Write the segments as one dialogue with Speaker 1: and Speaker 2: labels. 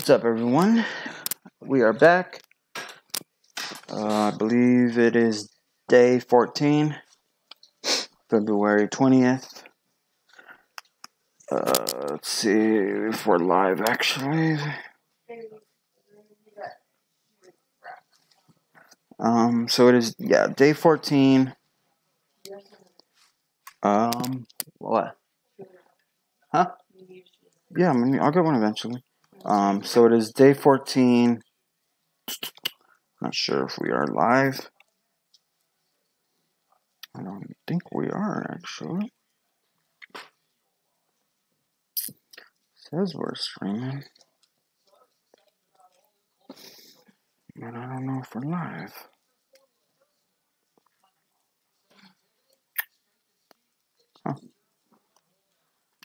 Speaker 1: What's up, everyone? We are back. I believe it is day 14, February 20th. Let's see if we're live, actually. So it is, day 14. What? Huh? Yeah, I'll get one eventually. So it is day 14. Not sure if we are live. I don't think we are, actually. Says we're streaming. But I don't know if we're live. Huh.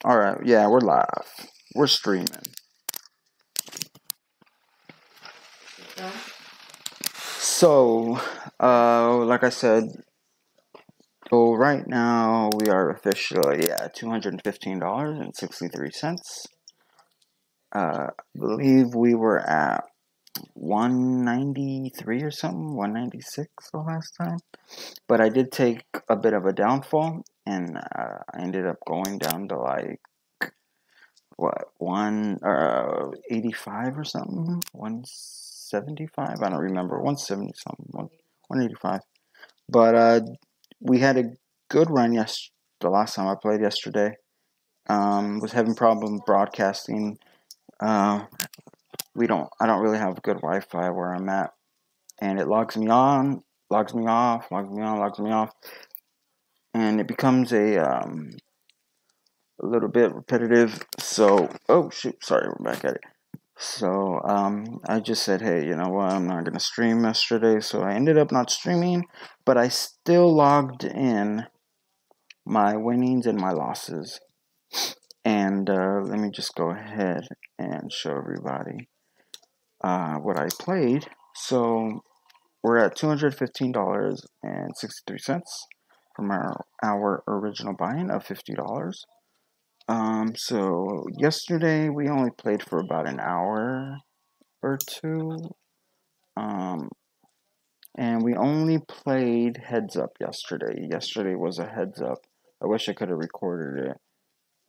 Speaker 1: Alright, yeah, we're live. We're streaming. So, like I said, so right now we are officially at $215.63. I believe we were at 193 or something, 196 the last time. But I did take a bit of a downfall, and I ended up going down to like, 85 or something? 175? I don't remember. 170 something. 185. But we had a good run the last time I played yesterday. Was having problem broadcasting. I don't really have good Wi-Fi where I'm at, and it logs me on, logs me off, logs me on, logs me off, and it becomes a little bit repetitive. So, oh shoot, sorry, we're back at it. So, I just said, hey, you know what, I'm not gonna stream yesterday, so I ended up not streaming, but I still logged in my winnings and my losses. And let me just go ahead and show everybody what I played. So we're at $215.63 from our original buy-in of $50. So yesterday we only played for about an hour or two. And we only played heads up yesterday. Yesterday was a heads up. I wish I could have recorded it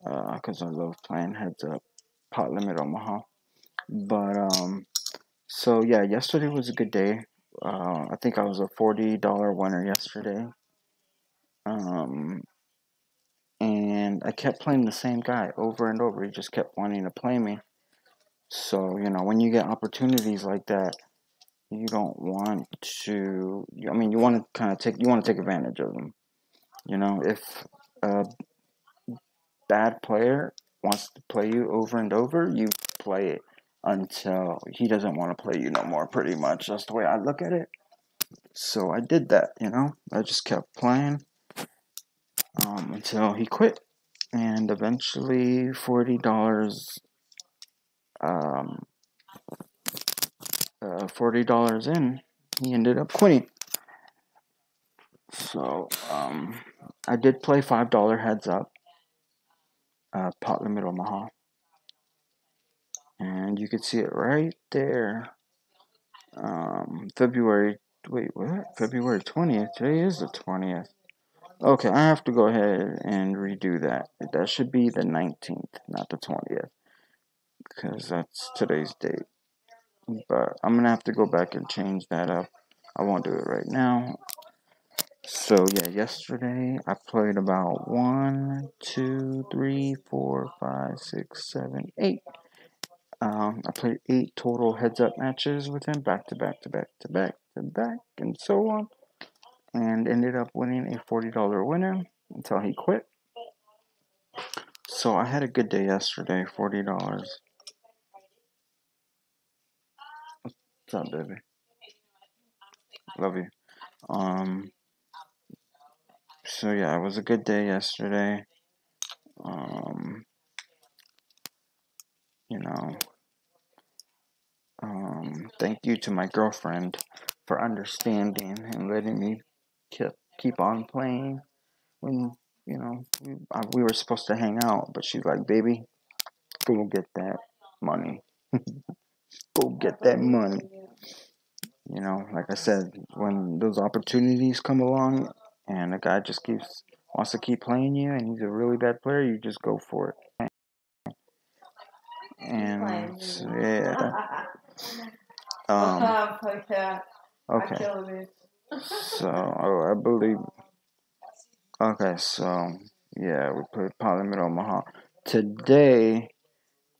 Speaker 1: because I love playing heads up. Pot limit Omaha. But so yeah, yesterday was a good day. I think I was a $40 winner yesterday. And I kept playing the same guy over and over. He just kept wanting to play me. So, when you get opportunities like that, you don't want to, you want to take advantage of them. If a bad player wants to play you over and over, you play it until he doesn't want to play you no more, pretty much. That's the way I look at it. So I did that, I just kept playing until he quit. And eventually, $40 $40 in, he ended up quitting. So I did play $5 heads up, pot limit Omaha, and you can see it right there. February 20th. Today is the 20th. Okay, I have to go ahead and redo that. That should be the 19th, not the 20th, because that's today's date. But I'm gonna have to go back and change that up. I won't do it right now. So yeah, yesterday I played about 1, 2, 3, 4, 5, 6, 7, 8. I played 8 total heads-up matches with him, back to back to back to back to back, and so on, and ended up winning a $40 winner until he quit. So I had a good day yesterday, $40. What's up, baby? Love you. So yeah, it was a good day yesterday. You know, thank you to my girlfriend for understanding and letting me keep on playing when, we were supposed to hang out, but she's like, baby, go get that money. Go get that money. You know, like I said, when those opportunities come along and a guy just wants to keep playing you and he's a really bad player, you just go for it. And yeah. Okay. So, I believe. Okay, so yeah, we played Parliament Omaha. Today,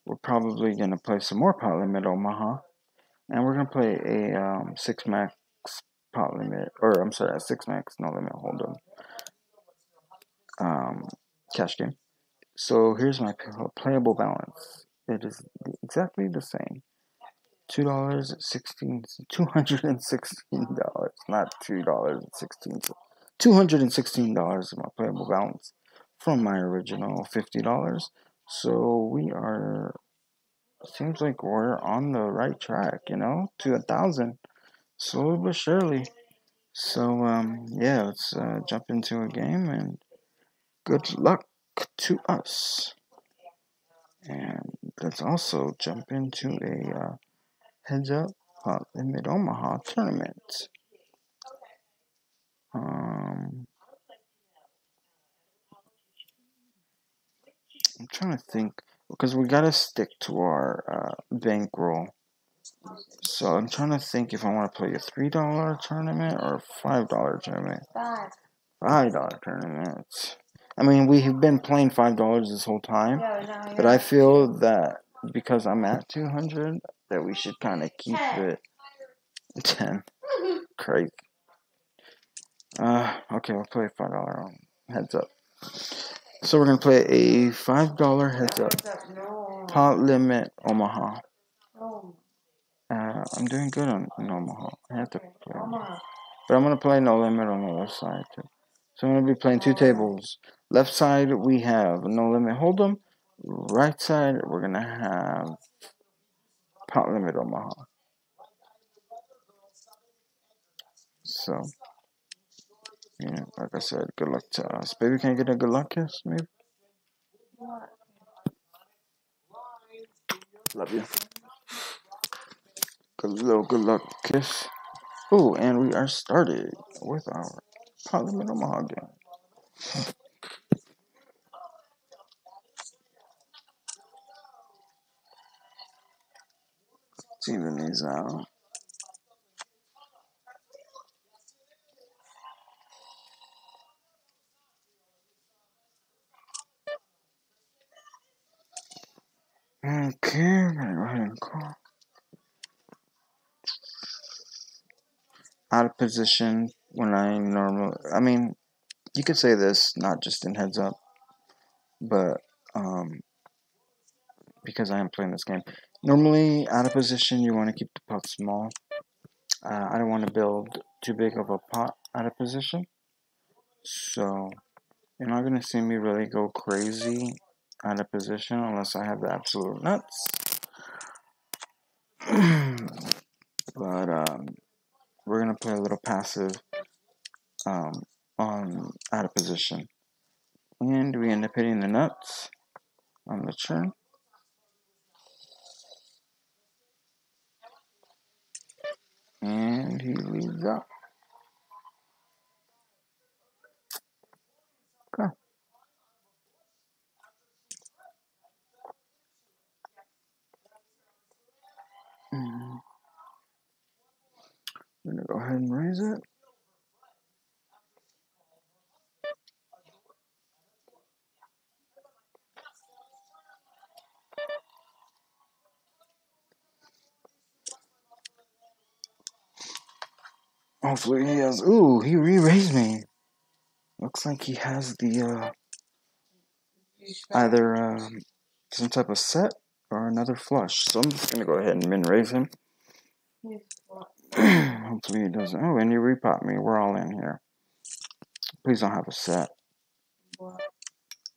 Speaker 1: we're probably gonna play some more Parliament Omaha, and we're gonna play a 6-max Parliament, or I'm sorry, a 6-max no limit hold'em cash game. So here's my playable balance. It is exactly the same. $216, not $2.16. $216 is my playable balance from my original $50. So we are, seems like we're on the right track, you know, to 1,000, slowly but surely. So yeah, let's jump into a game and good luck to us. And let's also jump into a heads up in Mid Omaha tournament. I'm trying to think because we gotta stick to our bankroll. So I'm trying to think if I want to play a $3 tournament or a $5 tournament. $5 tournament. I mean, we have been playing $5 this whole time, but I feel that because I'm at 200, that we should kind of keep it 10. Crazy. Okay, we'll play $5 heads up. So we're gonna play a $5 heads up. Pot limit Omaha. I'm doing good in Omaha. I have to play, but I'm gonna play no limit on the left side too. So I'm gonna be playing two tables. Left side we have no limit hold'em. Right side we're gonna have pot limit Omaha. So yeah, like I said, good luck to us. Baby, can I get a good luck kiss, maybe? Love you. Good luck kiss. Oh, and we are started with our Parliament Omaha game. Let's even these out. Okay, I'm gonna go ahead and call. Out of position when I normally. I mean, you could say this not just in heads up, but because I am playing this game. Normally, out of position, you want to keep the pot small. I don't want to build too big of a pot out of position. So, you're not going to see me really go crazy out of position unless I have the absolute nuts. But we're going to play a little passive on out of position. And we end up hitting the nuts on the turn. And he leaves out. Okay. I'm gonna go ahead and raise it. Hopefully he has. Ooh, he re-raised me. Looks like he has the either some type of set or another flush. So I'm just gonna go ahead and min-raise him. Hopefully he doesn't. Oh, and you repot me. We're all in here. Please don't have a set.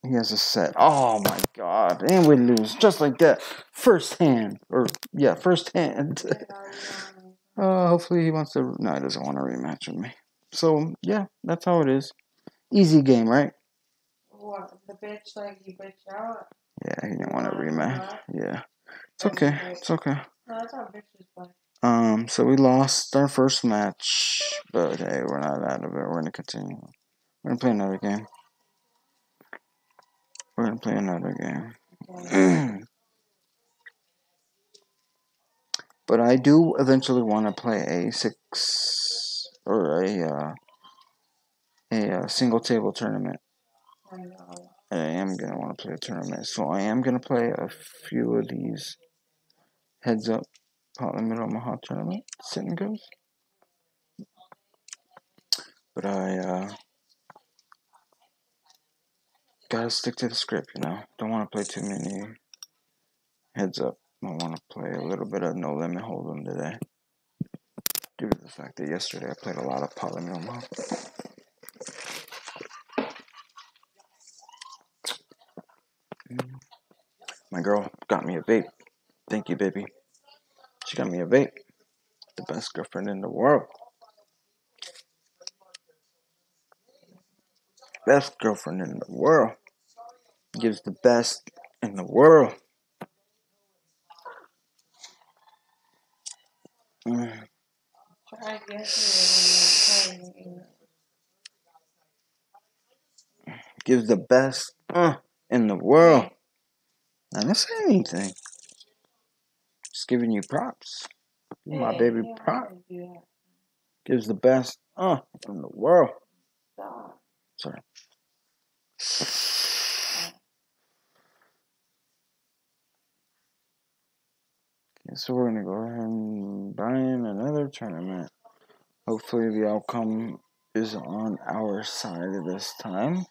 Speaker 1: He has a set. Oh my god. And we lose. Just like that. First hand. First hand. Hopefully he wants to. No, he doesn't want to rematch with me. So, yeah, that's how it is. Easy game, right?
Speaker 2: What? The bitch, like, you bitch out?
Speaker 1: Yeah, he didn't want to rematch. Yeah. It's okay. It's okay. So we lost our first match, but hey, we're not out of it. We're gonna continue. We're gonna play another game. We're gonna play another game. But I do eventually want to play a six or a single table tournament. I am gonna want to play a tournament, so I am gonna play a few of these heads up Portland Omaha tournament sitting goes. But I gotta stick to the script, you know. Don't want to play too many heads up. I want to play a little bit of No Limit Hold'em today, due to the fact that yesterday I played a lot of Portland Omaha. My girl got me a vape. Thank you, baby. She got me a vape. The best girlfriend in the world. Best girlfriend in the world. Gives the best in the world. Gives the best in the world. I didn't say anything. Just giving you props. My baby prop. Gives the best in the world. Sorry. Okay, so we're gonna go ahead and buy in another tournament. Hopefully the outcome is on our side this time.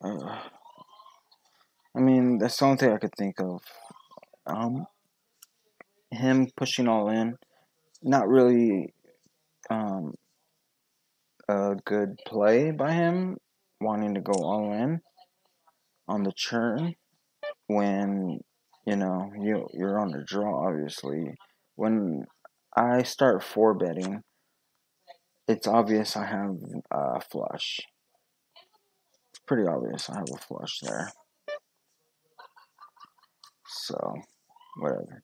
Speaker 1: I mean, that's the only thing I could think of. Him pushing all in, not really a good play by him, wanting to go all in on the churn when, you know, you're on the draw, obviously. When I start 4-betting, it's obvious I have a flush. It's pretty obvious I have a flush there. So, whatever.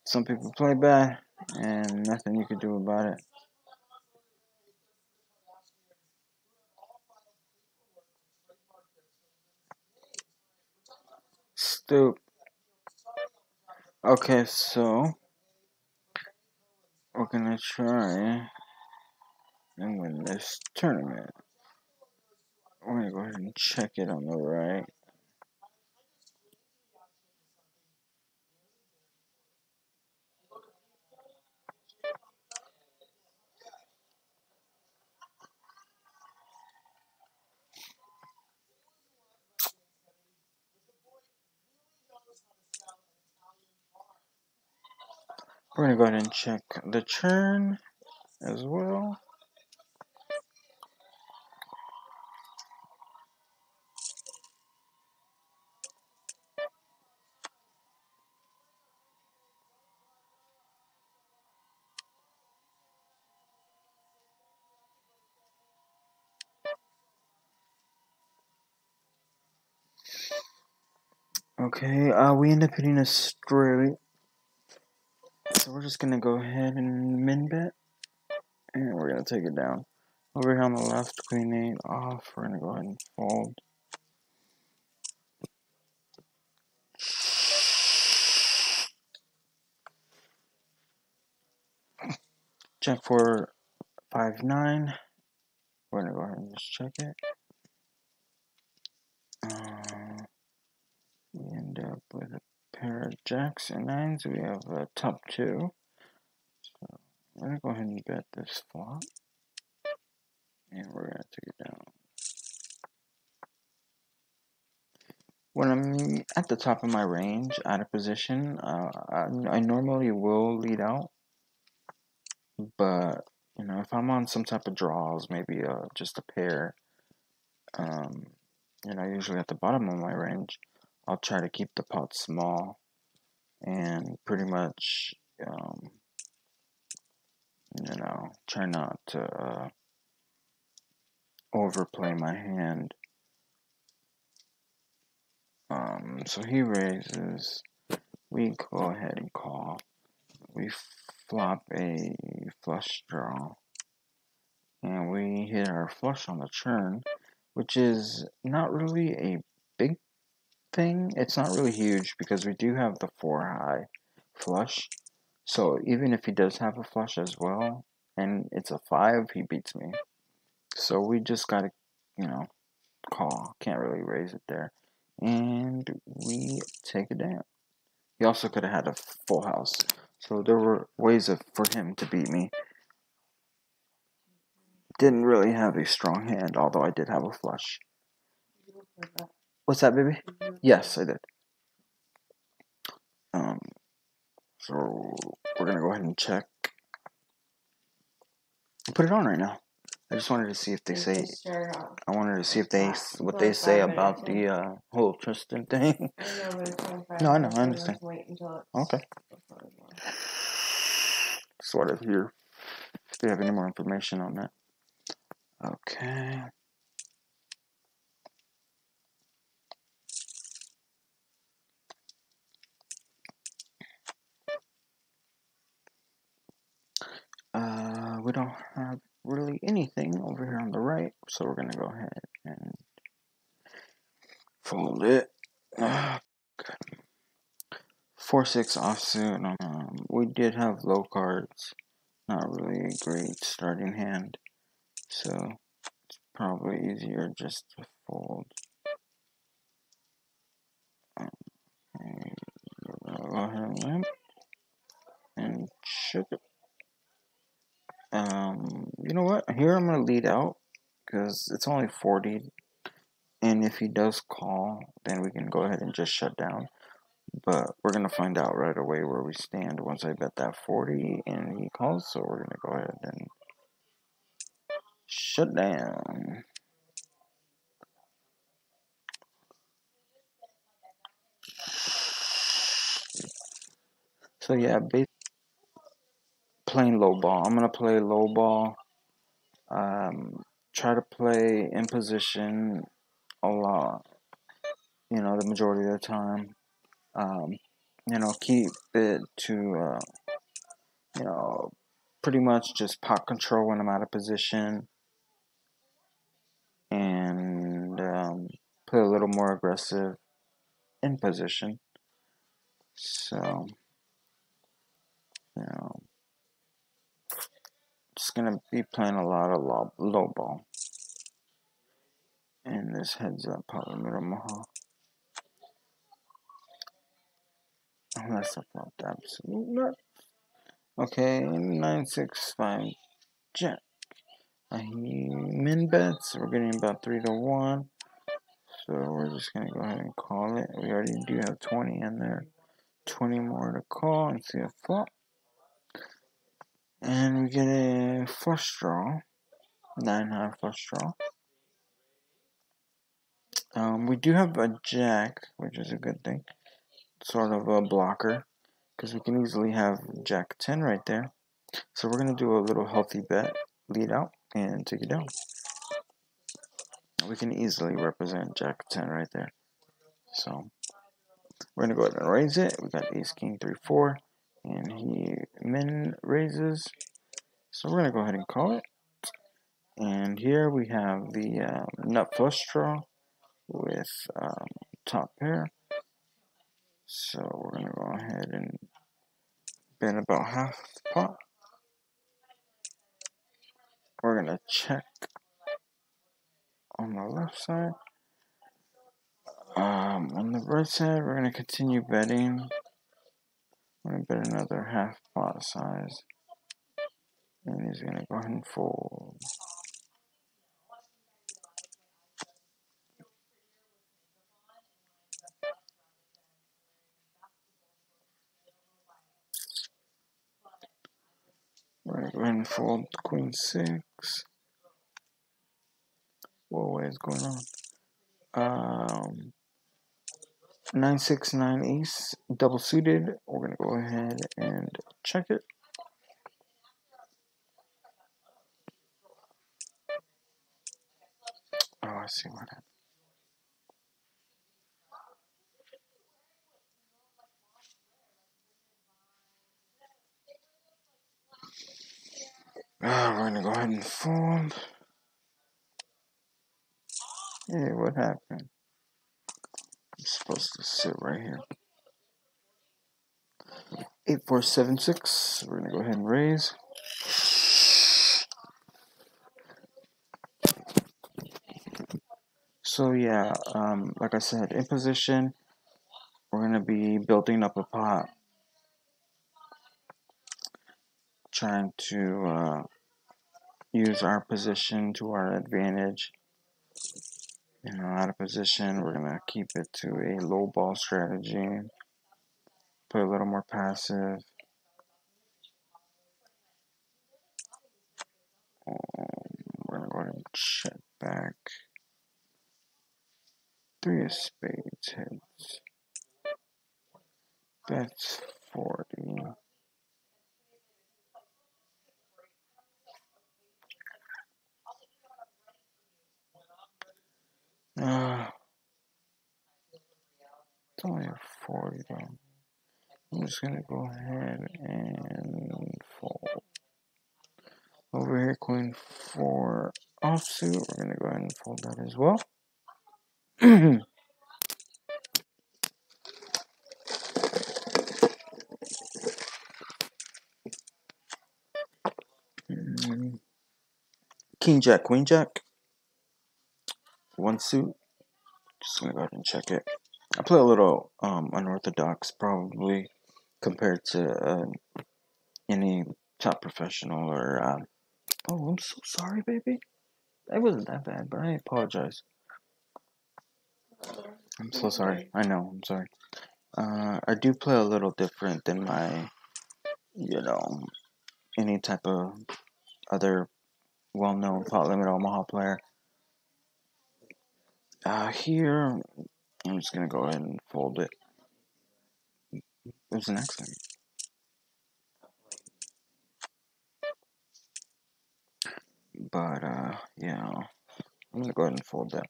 Speaker 1: Some people play bad, and nothing you can do about it. Stupid. Okay, so we're gonna try and win this tournament. We're gonna go ahead and check it on the right. We're gonna go ahead and check the churn as well. Okay, we end up hitting a straight. So we're just gonna go ahead and min bet. And we're gonna take it down. Over here on the left, queen 8 off. We're gonna go ahead and fold. Check for 5-9. We're gonna go ahead and just check it. We end up with a pair of jacks and 9s. We have a top 2. So we're gonna go ahead and bet this flop. And we're gonna take it down. When I'm at the top of my range, out of position, I normally will lead out. But, you know, if I'm on some type of draws, maybe just a pair, you know, usually at the bottom of my range, I'll try to keep the pot small and pretty much, you know, try not to overplay my hand. So he raises. we go ahead and call. We flop a flush draw, and we hit our flush on the turn, which is not really a big thing. It's not really huge because we do have the 4 high flush. So even if he does have a flush as well, and it's a 5, he beats me. So we just gotta, call. Can't really raise it there. And we take it down. He also could have had a full house. So there were ways for him to beat me. Didn't really have a strong hand, although I did have a flush. What's that, baby? Yes, I did. So we're gonna go ahead and check. Put it on right now. I just wanted to see if they say. I wanted to see if what they say about the whole Tristan thing. No, I know. I understand. Okay. Sort of here. If they have any more information on that. Okay. We don't have really anything over here on the right, so we're gonna go ahead and fold it. Good. 4-6 offsuit. We did have low cards. Not really a great starting hand, so it's probably easier just to fold. Okay, we're gonna go ahead and limp and check it. You know what? Here I'm gonna lead out because it's only 40, and if he does call, then we can go ahead and just shut down. But we're gonna find out right away where we stand once I bet that 40 and he calls. So we're gonna go ahead and shut down. So yeah, playing low ball. I'm gonna play low ball. Try to play in position a lot. The majority of the time. Keep it to pretty much just pot control when I'm out of position, and play a little more aggressive in position. So, just gonna be playing a lot of low ball in this heads up pot limit Omaha. Unless I thought absolute not. Okay, 9-6-5 jack. Min bets. We're getting about 3-1. So we're just gonna go ahead and call it. We already do have 20 in there. 20 more to call and see a flop. And we get a flush draw. 9 high flush draw. We do have a jack, which is a good thing. Sort of a blocker, because we can easily have jack 10 right there. So we're going to do a little healthy bet, lead out, and take it down. We can easily represent jack 10 right there. So we're going to go ahead and raise it. We got ace, king, 3, 4, and he min raises. So we're going to go ahead and call it. And here we have the nut flush draw with top pair. So we're going to go ahead and bet about half the pot. We're going to check on the left side. On the right side, we're going to continue betting. We're going to bet another half pot size. And he's going to go ahead and fold. We're going to go ahead and fold queen 6. What is going on? 9-6-9 ace, double suited. We're going to go ahead and check it. Oh, I see what happened. We're gonna go ahead and fold. Hey, what happened? I'm supposed to sit right here. 8476. We're gonna go ahead and raise. So yeah, like I said, in position, we're gonna be building up a pot, trying to use our position to our advantage. Out of position, we're gonna keep it to a low ball strategy. Play a little more passive. We're gonna go ahead and check back. 3 of spades heads. That's 40. It's only a 40 though. I'm just gonna go ahead and fold. Over here, queen 4 offsuit. We're gonna go ahead and fold that as well. King jack, queen jack. 1 suit. Just gonna go ahead and check it. I play a little unorthodox, probably compared to any top professional or. Oh, I'm so sorry, baby. It wasn't that bad, but I apologize. I'm so sorry. I know. I'm sorry. I do play a little different than my, any type of other well-known pot limit Omaha player. Here, I'm just gonna go ahead and fold it. It was an accident. But, yeah, I'm gonna go ahead and fold that.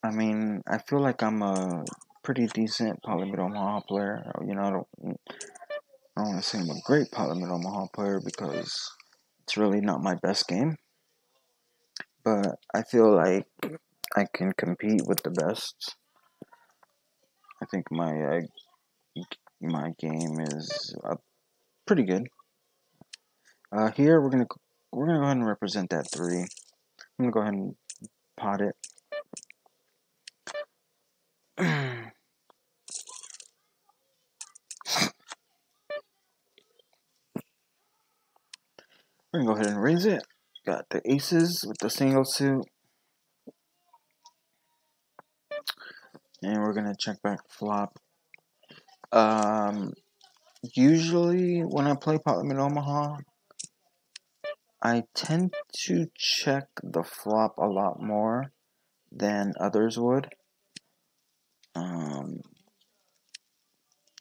Speaker 1: I mean, I feel like I'm a pretty decent pot limit Omaha player. I don't want to say I'm a great pot limit Omaha player because it's really not my best game. But I feel like I can compete with the best. I think my game is pretty good. Here we're gonna go ahead and represent that 3. I'm gonna go ahead and pot it. We're gonna go ahead and raise it. Got the aces with the single suit. And we're gonna check back flop. Usually when I play pot limit Omaha, I tend to check the flop a lot more than others would.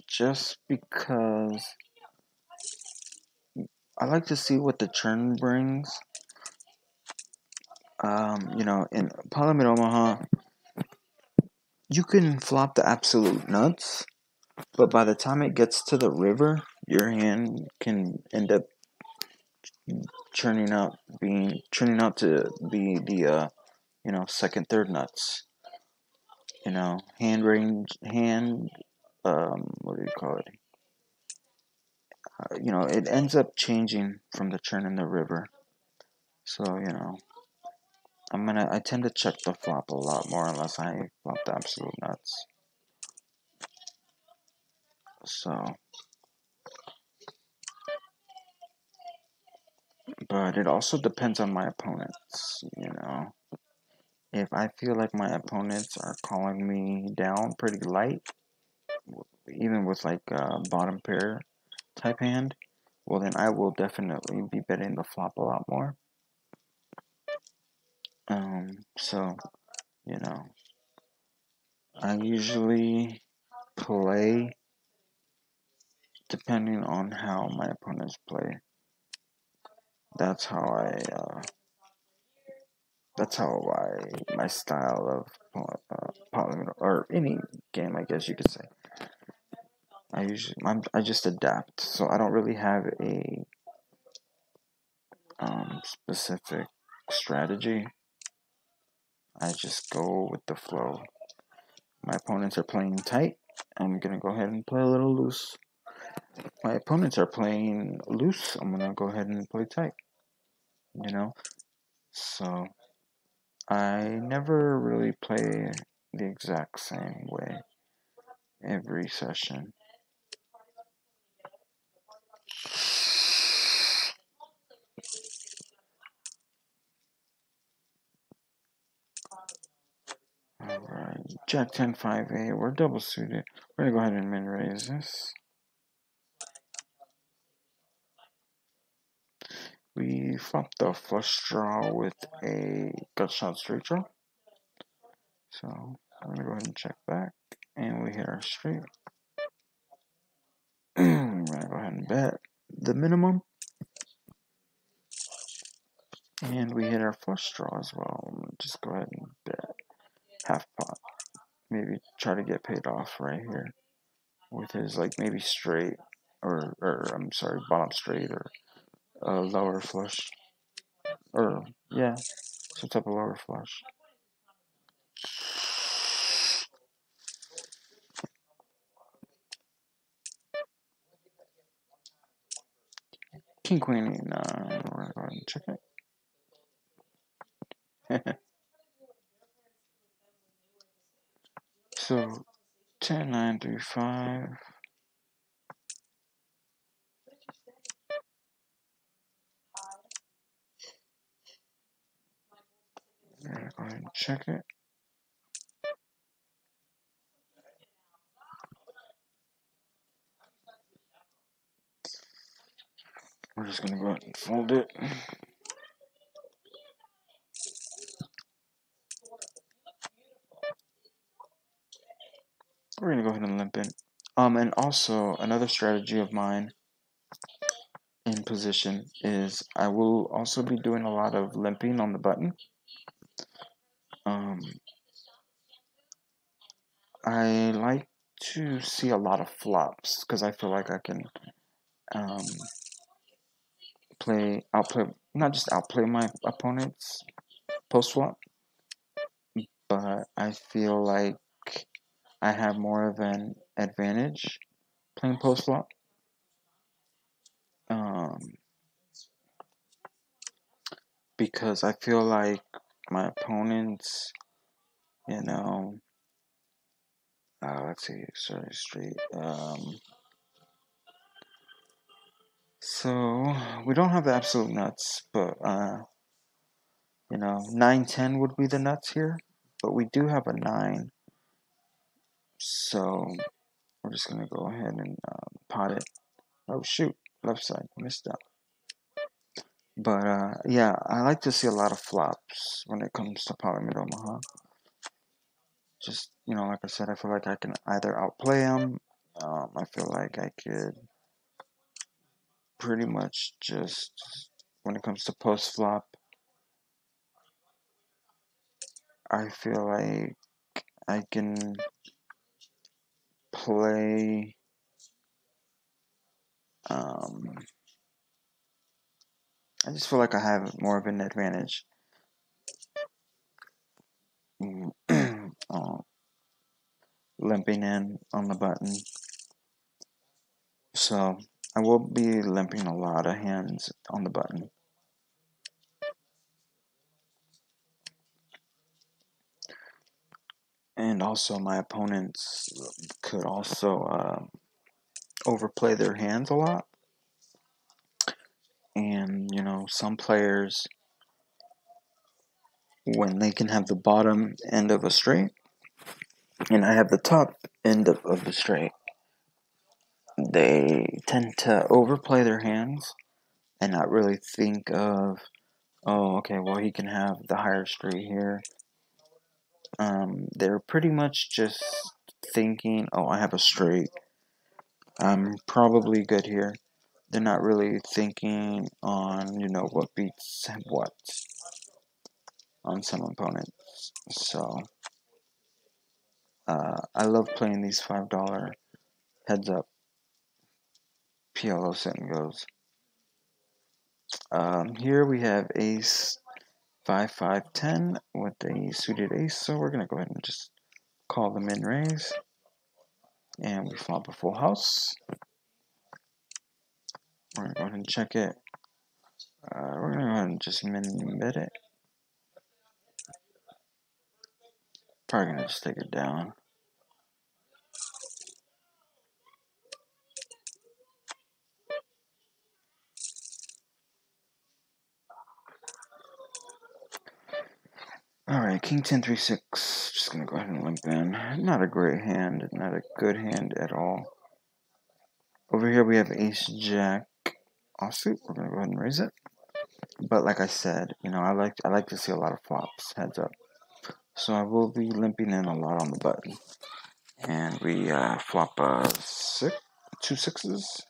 Speaker 1: Just because I like to see what the turn brings. In pot limit Omaha, you can flop the absolute nuts, but by the time it gets to the river, your hand can end up turning out to be the second, third nuts. Hand range, what do you call it? It ends up changing from the turn in the river. So I tend to check the flop a lot more unless I flop the absolute nuts. So, but it also depends on my opponents. If I feel like my opponents are calling me down pretty light, even with like a bottom pair type hand, well then I will definitely be betting the flop a lot more. So, I usually play depending on how my opponents play. That's how my style of pot limit, or any game, I guess you could say. I just adapt. So I don't really have a specific strategy. I just go with the flow. My opponents are playing tight. I'm gonna go ahead and play a little loose. My opponents are playing loose. I'm gonna go ahead and play tight. You know, so I never really play the exact same way every session. Alright, Jack 10 5 8. We're double suited. We're gonna go ahead and min raise this. We flop the flush draw with a gut shot straight draw. So I'm gonna go ahead and check back, and we hit our straight. I'm gonna go ahead and bet the minimum, and we hit our flush draw as well. I'm gonna just go ahead and bet half pot. Maybe try to get paid off right here with his like maybe straight or I'm sorry, bottom straight or lower flush or yeah, some type of lower flush. King Queen 9. We're gonna go ahead and check it. So 10 9 3 5. We're gonna go ahead and check it. We're just gonna go ahead and fold it. We're gonna go ahead and limp in. And also another strategy of mine in position is I will also be doing a lot of limping on the button. I like to see a lot of flops because I feel like I can outplay, not just outplay my opponents post flop, but I feel like I have more of an advantage playing post flop. Because I feel like my opponents, you know, let's see, sorry, straight. So we don't have the absolute nuts, but 9-10 would be the nuts here, but we do have a 9, so we're just gonna go ahead and pot it. Oh shoot, left side, missed out. But yeah, I like to see a lot of flops when it comes to Poly Omaha. Just, like I said, I feel like I can either outplay them. I feel like I could pretty much just, when it comes to post flop, I feel like I can play. I just feel like I have more of an advantage. Limping in on the button. So I will be limping a lot of hands on the button. And also my opponents could also overplay their hands a lot. And, some players, when they can have the bottom end of a straight, and I have the top end of the straight, they tend to overplay their hands and not really think of, oh, okay, well, he can have the higher straight here. They're pretty much just thinking, oh, I have a straight. I'm probably good here. They're not really thinking on, what beats what on some opponents. So, I love playing these $5 heads up PLO setting goes. Here we have ace 5-5-10 with a suited ace, so we're going to go ahead and just call the min raise. And we flop a full house. We're going to go ahead and check it. We're going to go ahead and just min bid it. Probably going to just take it down. Alright, king 10-3-6. Just going to go ahead and limp in. Not a great hand. Not a good hand at all. Over here we have ace jack offsuit. We're going to go ahead and raise it. But like I said, you know, I like to see a lot of flops, heads up. So I will be limping in a lot on the button. And we flop two sixes,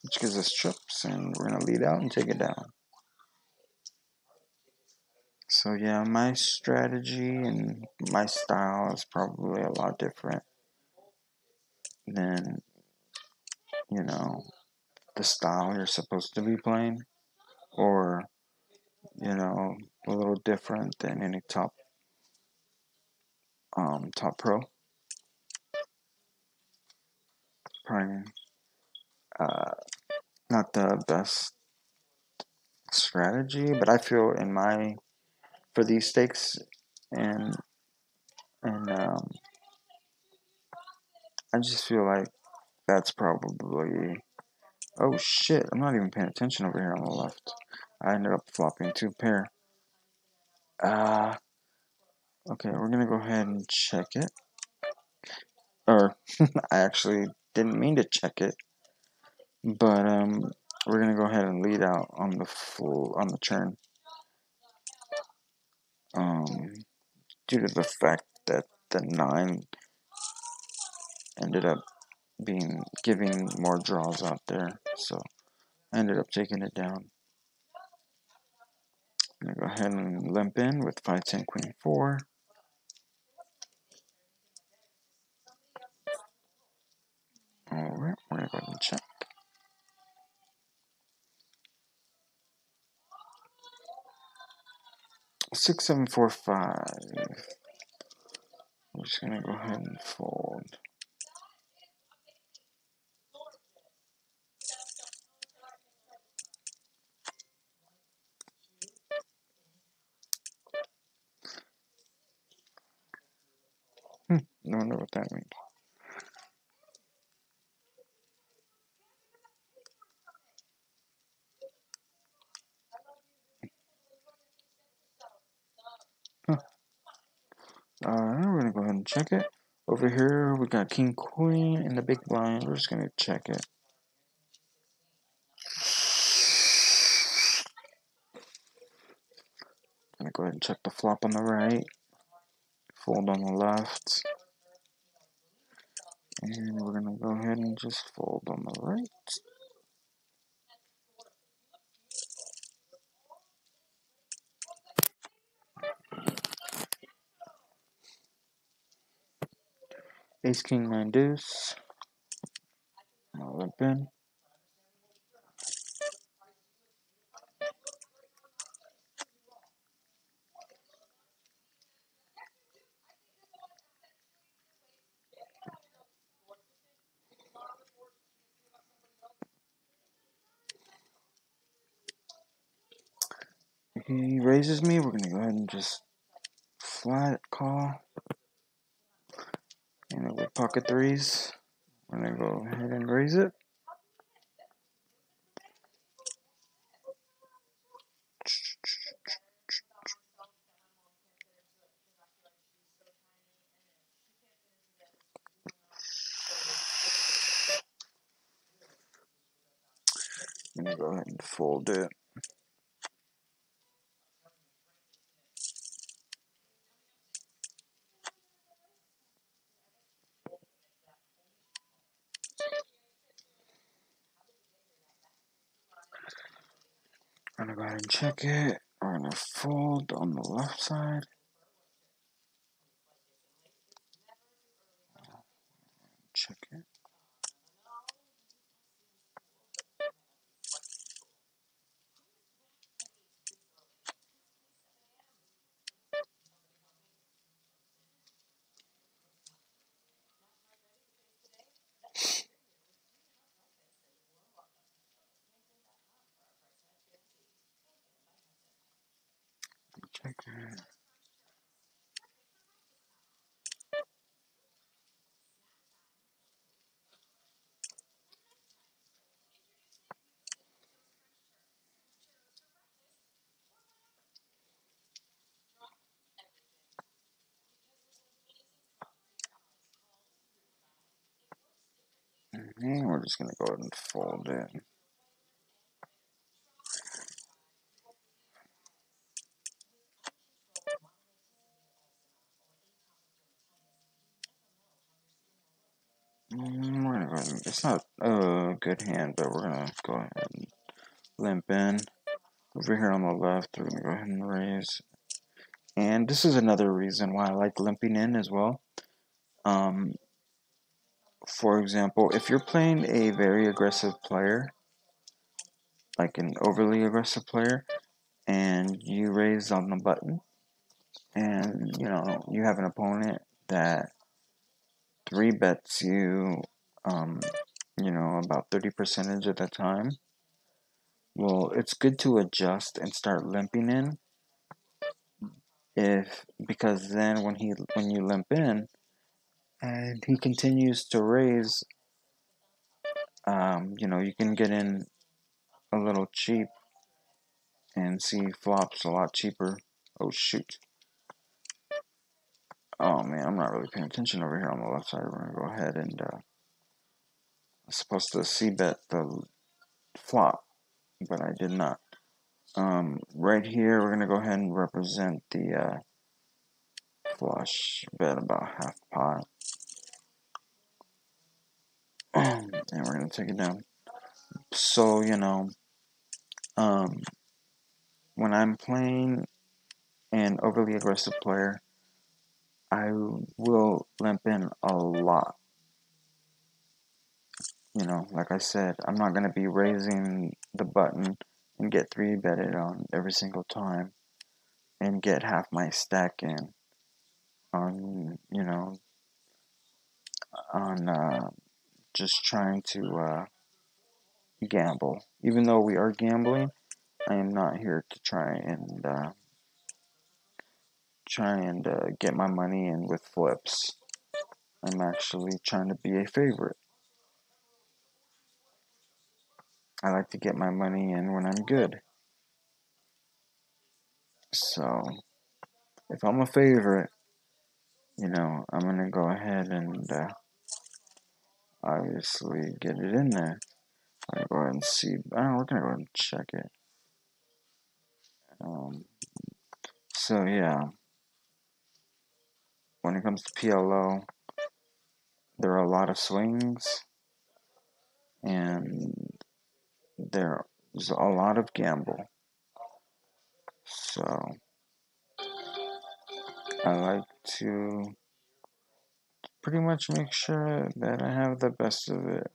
Speaker 1: which gives us trips, and we're going to lead out and take it down. So yeah, my strategy and my style is probably a lot different than, you know, the style you're supposed to be playing, or, you know, a little different than any top pro. Probably not the best strategy, but I feel for these stakes and I just feel like that's probably, oh shit, I'm not even paying attention over here on the left. I ended up flopping two pair. Okay, we're gonna go ahead and check it. Or I actually didn't mean to check it, but we're gonna go ahead and lead out on the turn. Due to the fact that the 9 ended up giving more draws out there, so I ended up taking it down. I'm gonna go ahead and limp in with 5-10 queen 4. Alright, we're gonna go ahead and check. 6-7-4-5. I'm just gonna go ahead and fold. I don't know what that means. We're gonna go ahead and check it. Over here, we got king queen in the big blind. We're just gonna check it. Gonna go ahead and check the flop on the right, fold on the left, and we're gonna go ahead and just fold on the right. Ace king 9 deuce. I'll limp in. He raises me. We're gonna go ahead and just flat call. And with pocket threes, we're gonna go ahead and raise it. I'm gonna go ahead and fold it. I'm gonna go ahead and check it. We're gonna fold on the left side. Check it. And we're just going to go ahead and fold it. We're gonna go ahead and, it's not a good hand, but we're going to go ahead and limp in. Over here on the left, we're going to go ahead and raise. And this is another reason why I like limping in as well. For example, if you're playing a very aggressive player, like an overly aggressive player, and you raise on the button, and you have an opponent that 3-bets you, about 30% of the time, well, it's good to adjust and start limping in, because then when you limp in and he continues to raise, you can get in a little cheap and see flops a lot cheaper. Oh shoot. Oh man, I'm not really paying attention over here on the left side. We're gonna go ahead and I'm supposed to c-bet the flop, but I did not. Right here, we're gonna go ahead and represent the flush bet about half pot, and we're gonna take it down. So when I'm playing an overly aggressive player, I will limp in a lot. Like I said, I'm not going to be raising the button and get 3-betted on every single time and get half my stack in on, just trying to gamble. Even though we are gambling, I am not here to try and get my money in with flips. I'm actually trying to be a favorite. I like to get my money in when I'm good. So, if I'm a favorite, I'm going to go ahead and obviously get it in there. I'm going to go ahead and see. We're going to go ahead and check it. So, yeah. When it comes to PLO, there are a lot of swings, and there's a lot of gamble. So, I like to pretty much make sure that I have the best of it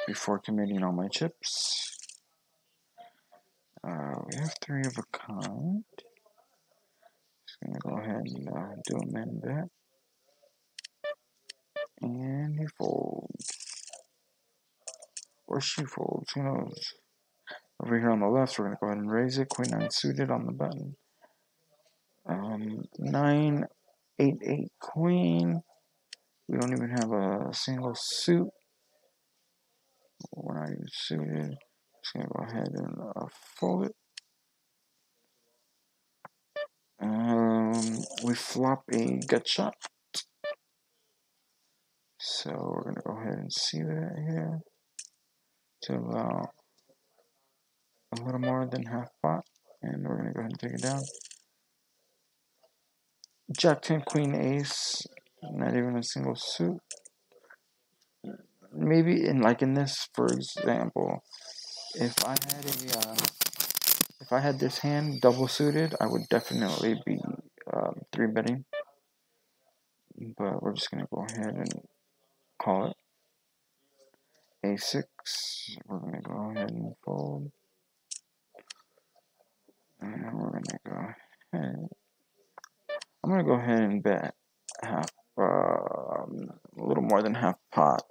Speaker 1: before committing all my chips. We have 3 of a kind. Just gonna go ahead and do a min bet. And he folds. Or she folds, who knows. Over here on the left, we're gonna go ahead and raise it. Queen 9 suited on the button. 9, 8, 8 queen. We don't even have a single suit. We're not even suited. Just gonna go ahead and fold it. We flop a gut shot. So we're going to go ahead and see that here to allow a little more than half pot. And we're going to go ahead and take it down. Jack 10, Queen Ace, not even a single suit. Maybe in this, for example, if I had this hand double suited, I would definitely be 3-betting. But we're just going to go ahead and call it. A6, we're going to go ahead and fold. And we're going to go ahead. I'm going to go ahead and bet a little more than half pot.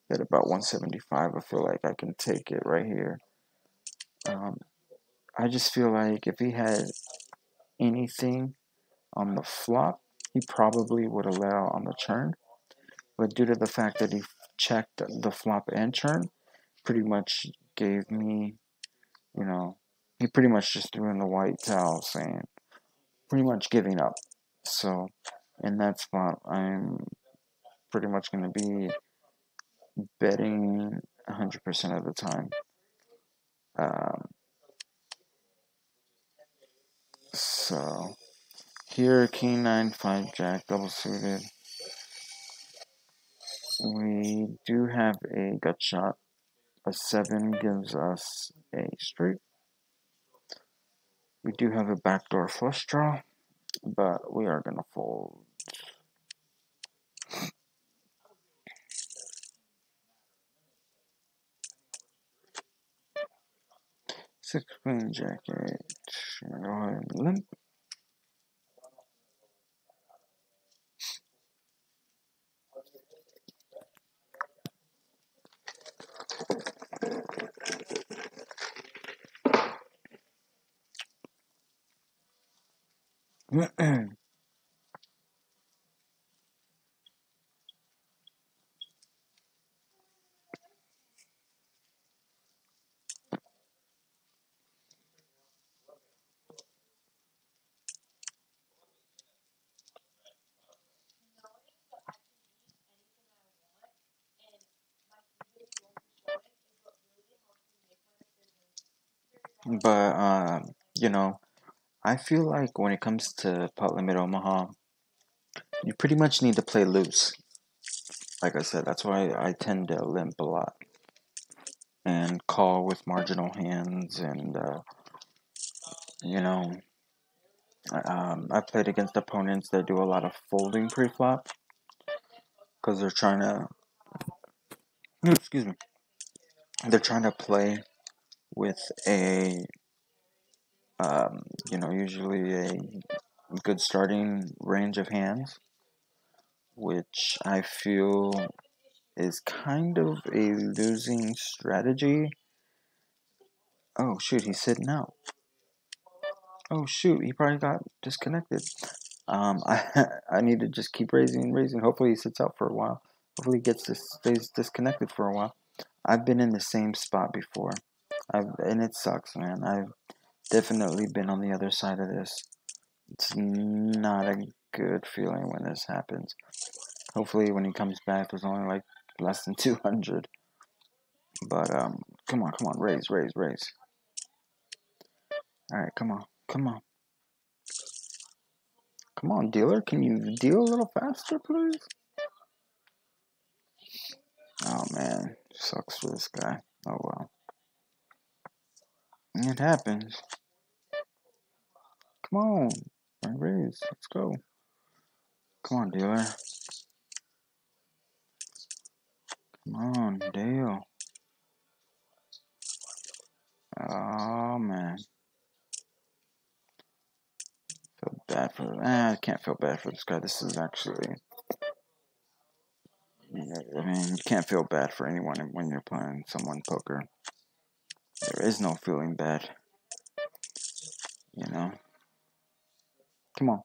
Speaker 1: Bet about 175. I feel like I can take it right here. I just feel like if he had anything on the flop, he probably would allow on the turn. But due to the fact that he checked the flop and turn, pretty much gave me, he pretty much just threw in the white towel saying, pretty much giving up. So in that spot, I'm pretty much going to be betting 100% of the time. So here, king 9, 5 jack, double suited. We do have a gut shot. A 7 gives us a straight. We do have a backdoor flush draw, but we are going to fold. 6 queen jack 8. I'm going to go ahead and limp. But, I feel like when it comes to pot limit Omaha, you pretty much need to play loose. Like I said, that's why I tend to limp a lot and call with marginal hands. And I've played against opponents that do a lot of folding pre-flop because they're trying to, excuse me, they're trying to play with a, usually a good starting range of hands, which I feel is kind of a losing strategy. Oh shoot, he's sitting out. Oh shoot, he probably got disconnected. I need to just keep raising and raising. Hopefully he sits out for a while. Hopefully he stays disconnected for a while. I've been in the same spot before. And it sucks, man. I've definitely been on the other side of this. It's not a good feeling when this happens. Hopefully when he comes back, there's only like less than 200. But come on, raise. All right, come on. Come on, dealer. Can you deal a little faster, please? Oh man, sucks for this guy. Oh well. It happens. Come on, raise. Let's go. Come on, dealer. Come on, deal. Oh man. Feel bad for. I can't feel bad for this guy. This is actually. I mean, you can't feel bad for anyone when you're playing someone poker. There is no feeling bad. You know. Come on.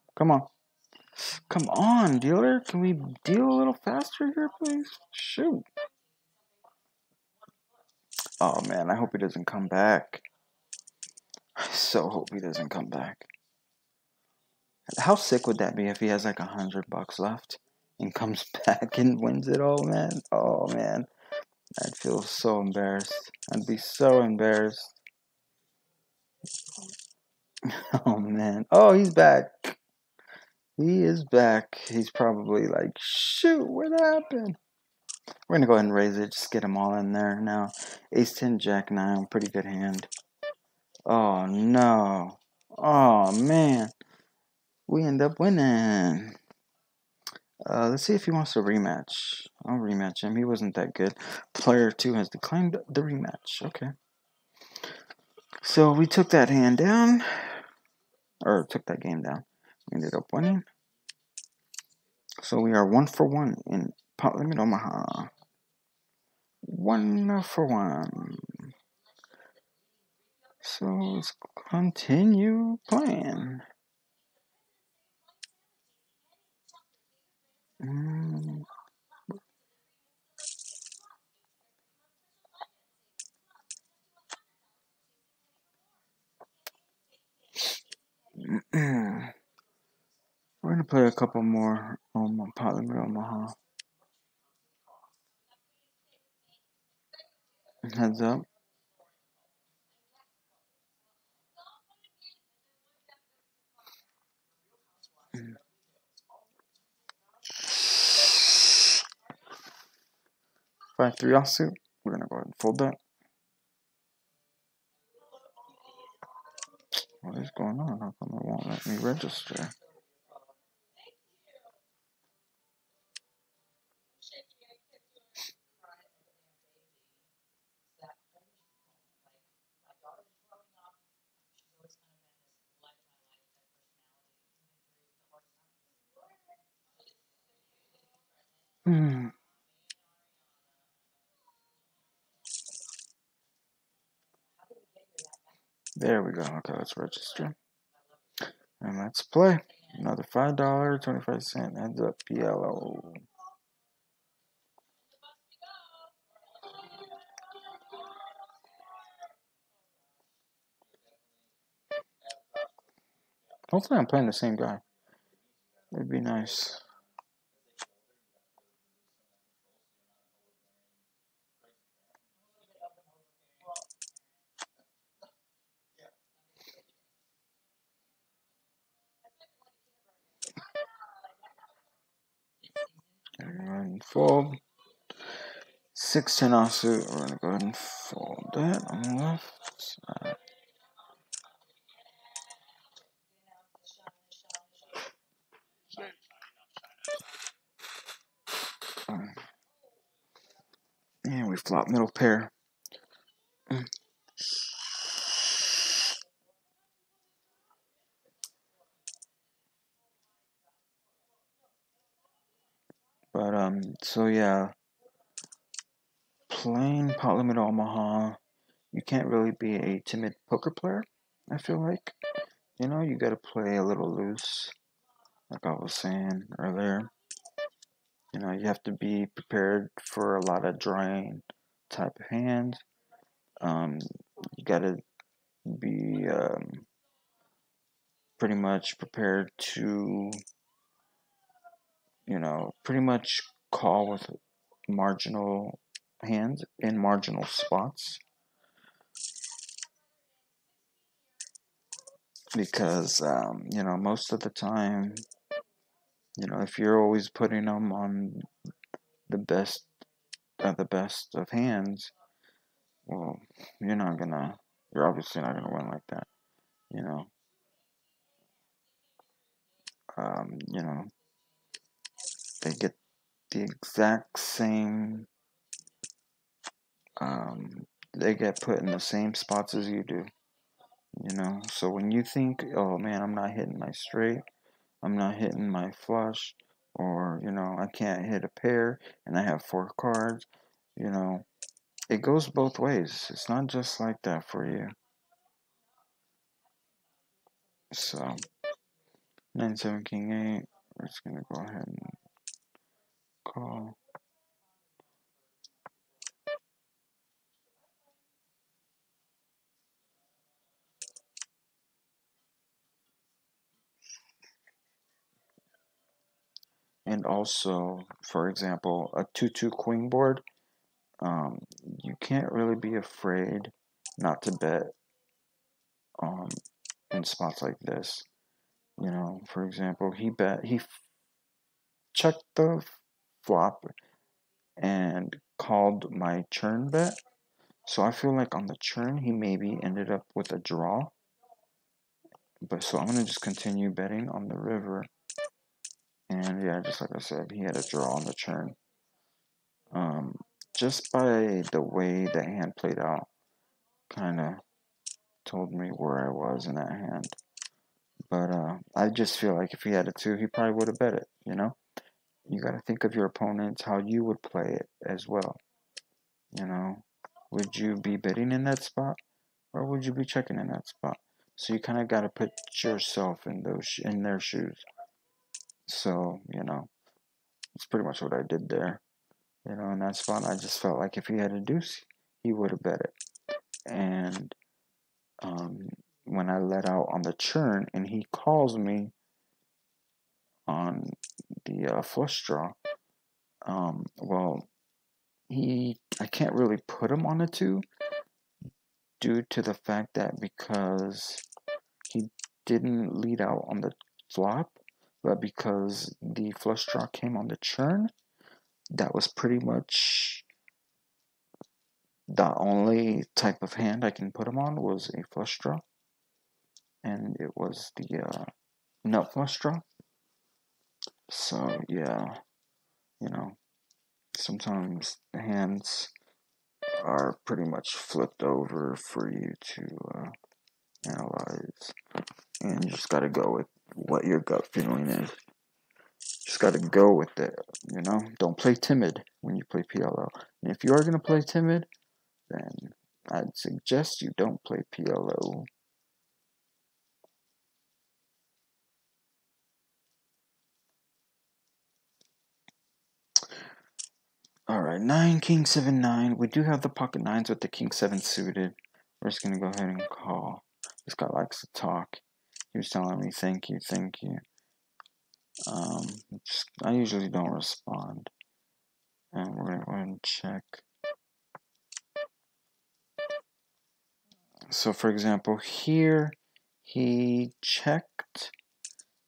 Speaker 1: Come on, dealer. Can we deal a little faster here, please? Shoot. Oh man, I hope he doesn't come back. I so hope he doesn't come back. How sick would that be if he has like $100 left and comes back and wins it all, man? Oh man, I'd feel so embarrassed. I'd be so embarrassed. Oh man. Oh, he's back. He is back. He's probably like, shoot, what happened? We're gonna go ahead and raise it. Just get them all in there now. Ace 10, Jack 9, pretty good hand. Oh no. Oh man. We end up winning. Let's see if he wants a rematch. I'll rematch him. He wasn't that good. Player 2 has declined the rematch. Okay. So we took that hand down. Or took that game down. We ended up winning. So we are 1 for 1 in Pot Limit Omaha. 1 for 1. So let's continue playing. We're gonna play a couple more pot limit Omaha. Heads up. Five three offsuit. We're gonna go ahead and fold that. What is going on? How come it won't let me register? There we go. Okay, let's register. And let's play. Another $5.25 heads up PLO. Hopefully I'm playing the same guy. It'd be nice. And fold. 6-10 offsuit. We're gonna go ahead and fold that on the left side. And we flop middle pair. But so yeah, playing pot limit Omaha, you can't really be a timid poker player. I feel like, you know, you got to play a little loose, like I was saying earlier. You know, you have to be prepared for a lot of drawing type of hands. You got to be pretty much prepared to, you know, pretty much call with marginal hands in marginal spots. Because, you know, most of the time, you know, if you're always putting them on the best of hands, well, you're obviously not gonna win like that, you know. You know, they get the exact same, they get put in the same spots as you do, you know. So when you think, oh man, I'm not hitting my straight, I'm not hitting my flush, or, you know, I can't hit a pair and I have 4 cards, you know, it goes both ways. It's not just like that for you. So, 9-7 King 8, we're just going to go ahead and call. And also, for example, a 2-2 queen board, you can't really be afraid not to bet in spots like this. You know, for example, he checked the flop and called my churn bet. So I feel like on the churn, he maybe ended up with a draw. But so I'm going to just continue betting on the river. And yeah, just like I said, he had a draw on the churn. Just by the way the hand played out, kind of told me where I was in that hand. But I just feel like if he had a 2, he probably would have bet it, you know? You got to think of your opponents, how you would play it as well. You know, would you be betting in that spot, or would you be checking in that spot? So you kind of got to put yourself in their shoes. So, you know, it's pretty much what I did there. You know, in that spot, I just felt like if he had a deuce, he would have bet it. And when I let out on the churn and he calls me the flush draw, well, I can't really put him on a 2 due to the fact that because he didn't lead out on the flop, but because the flush draw came on the turn, that was pretty much the only type of hand I can put him on was a flush draw, and it was the nut flush draw. So yeah, you know, sometimes the hands are pretty much flipped over for you to analyze, and you just gotta go with what your gut feeling is. Just gotta go with it, you know? Don't play timid when you play PLO. And if you are gonna play timid, then I'd suggest you don't play PLO. Alright, 9, King 7, 9. We do have the pocket 9s with the King 7 suited. We're just gonna go ahead and call. This guy likes to talk. He was telling me, thank you, thank you. I usually don't respond. And we're gonna go ahead and check. So for example, here he checked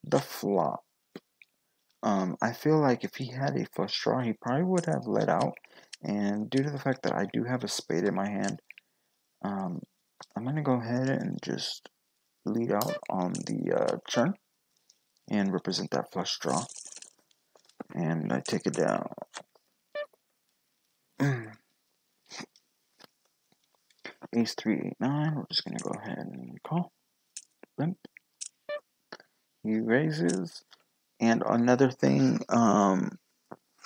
Speaker 1: the flop. I feel like if he had a flush draw, he probably would have let out. And due to the fact that I do have a spade in my hand, I'm gonna go ahead and just lead out on the turn and represent that flush draw. And I take it down. Ace 3, 8, 9. We're just gonna go ahead and call. Limp. He raises. And another thing,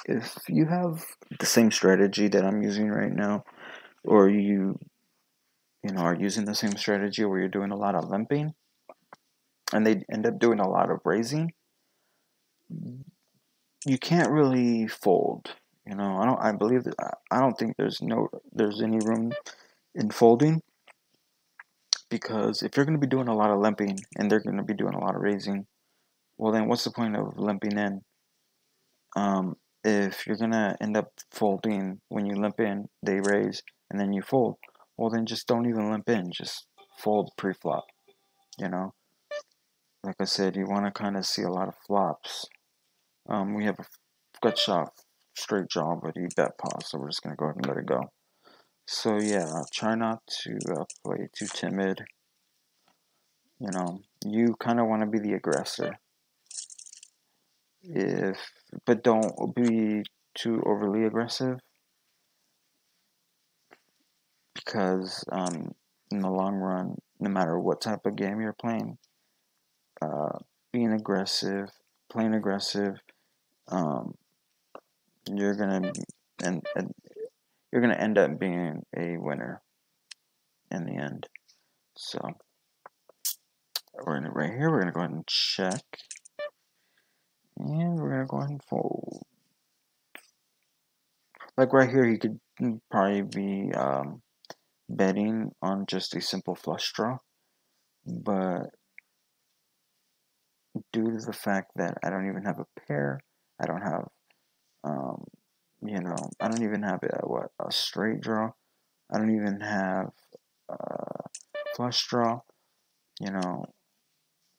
Speaker 1: if you have the same strategy that I'm using right now, or you are using the same strategy where you're doing a lot of limping, and they end up doing a lot of raising, you can't really fold. I don't think there's any room in folding, because if you're going to be doing a lot of limping and they're going to be doing a lot of raising, well then what's the point of limping in? If you're going to end up folding when you limp in, they raise, and then you fold, well then just don't even limp in, just fold pre-flop, Like I said, you want to kind of see a lot of flops. We have a gut shot straight draw, but he bet pause, so we're just going to go ahead and let it go. So yeah, try not to play too timid. You kind of want to be the aggressor. But don't be too overly aggressive, because in the long run, no matter what type of game you're playing, being aggressive, playing aggressive, you're gonna end up being a winner in the end. So right here, we're gonna go ahead and check, and we're gonna go ahead and fold. Like right here, he could probably be betting on just a simple flush draw, but due to the fact that I don't even have a pair, I don't have, I don't even have a straight draw. I don't even have flush draw,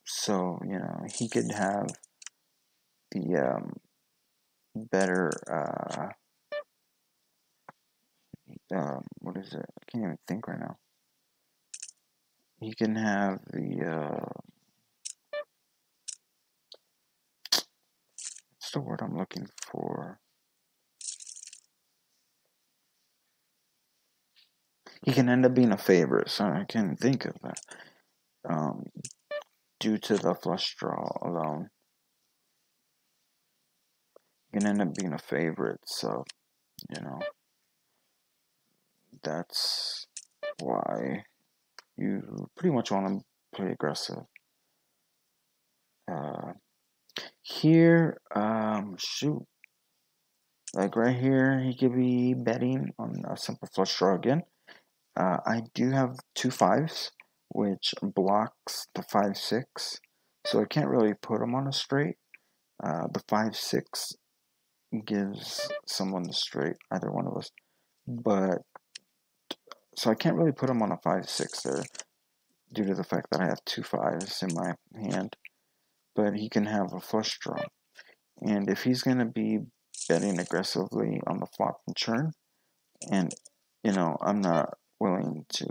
Speaker 1: so, he could have the better, what is it? I can't even think right now. He can have the, what's the word I'm looking for? He can end up being a favorite, so I can't think of that. Due to the flush draw alone, he can end up being a favorite, so, that's why you pretty much want to play aggressive. Here, shoot. Like right here, he could be betting on a simple flush draw again. I do have 2 5s, which blocks the 5-6, so I can't really put him on a straight. The 5-6 gives someone the straight, either one of us. But so I can't really put him on a 5-6 there due to the fact that I have 2 5s in my hand. But he can have a flush draw. And if he's going to be betting aggressively on the flop and churn, and I'm not willing to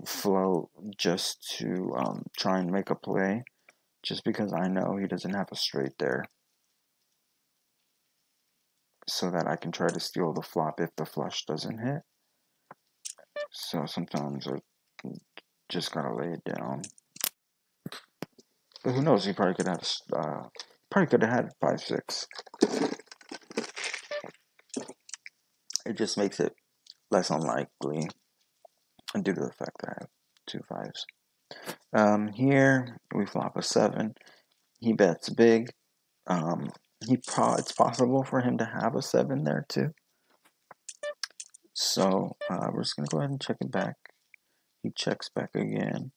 Speaker 1: float just to try and make a play, just because I know he doesn't have a straight there, so that I can try to steal the flop if the flush doesn't hit. So sometimes I just gotta lay it down. But who knows? He probably could have had 5-6. It just makes it less unlikely due to the fact that I have 2 5s. Here we flop a 7. He bets big. It's possible for him to have a 7 there too. So we're just gonna go ahead and check it back. He checks back again.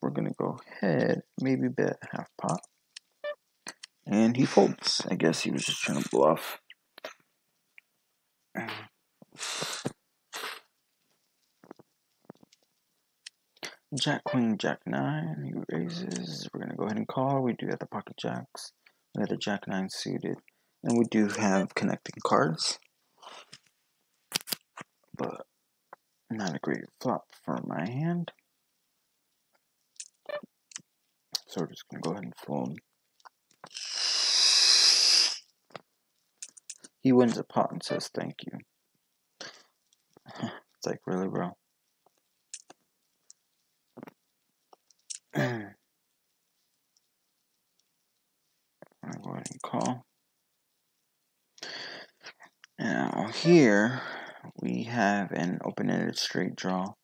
Speaker 1: We're gonna go ahead, maybe bet half pot, and he folds. I guess he was just trying to bluff. Jack, Queen, Jack 9. He raises. We're gonna go ahead and call. We do have the pocket jacks. We have the Jack 9 suited, and we do have connecting cards, but not a great flop for my hand. So we're just gonna go ahead and fold. He wins a pot and says thank you. It's like, really, bro? I'm gonna go ahead and call. Now here we have an open-ended straight draw.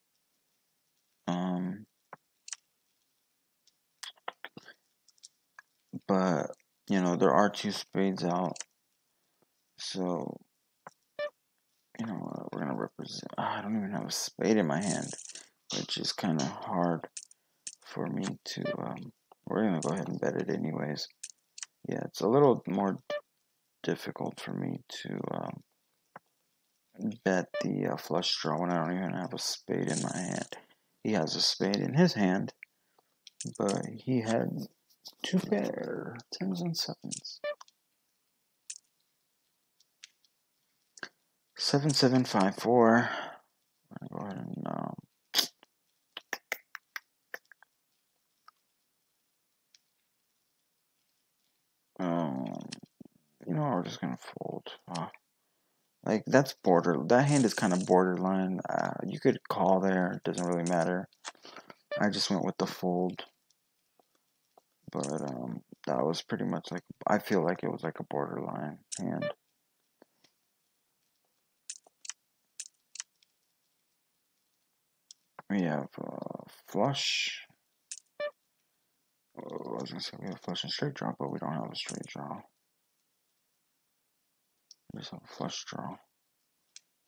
Speaker 1: But there are 2 spades out, so we're gonna represent. I don't even have a spade in my hand, which is kind of hard for me to. We're gonna go ahead and bet it anyways. Yeah, it's a little more difficult for me to bet the flush draw when I don't even have a spade in my hand. He has a spade in his hand, but he had 2 pair, 10s and 7s. 7, 7, 5, 4. I'm gonna go ahead and we're just gonna fold. Like that hand is kind of borderline. You could call there, it doesn't really matter. I just went with the fold, but that was pretty much like, I feel like it was like a borderline hand. We have flush. I was gonna say we have flush and straight draw, but we don't have a straight draw. We just have a flush draw,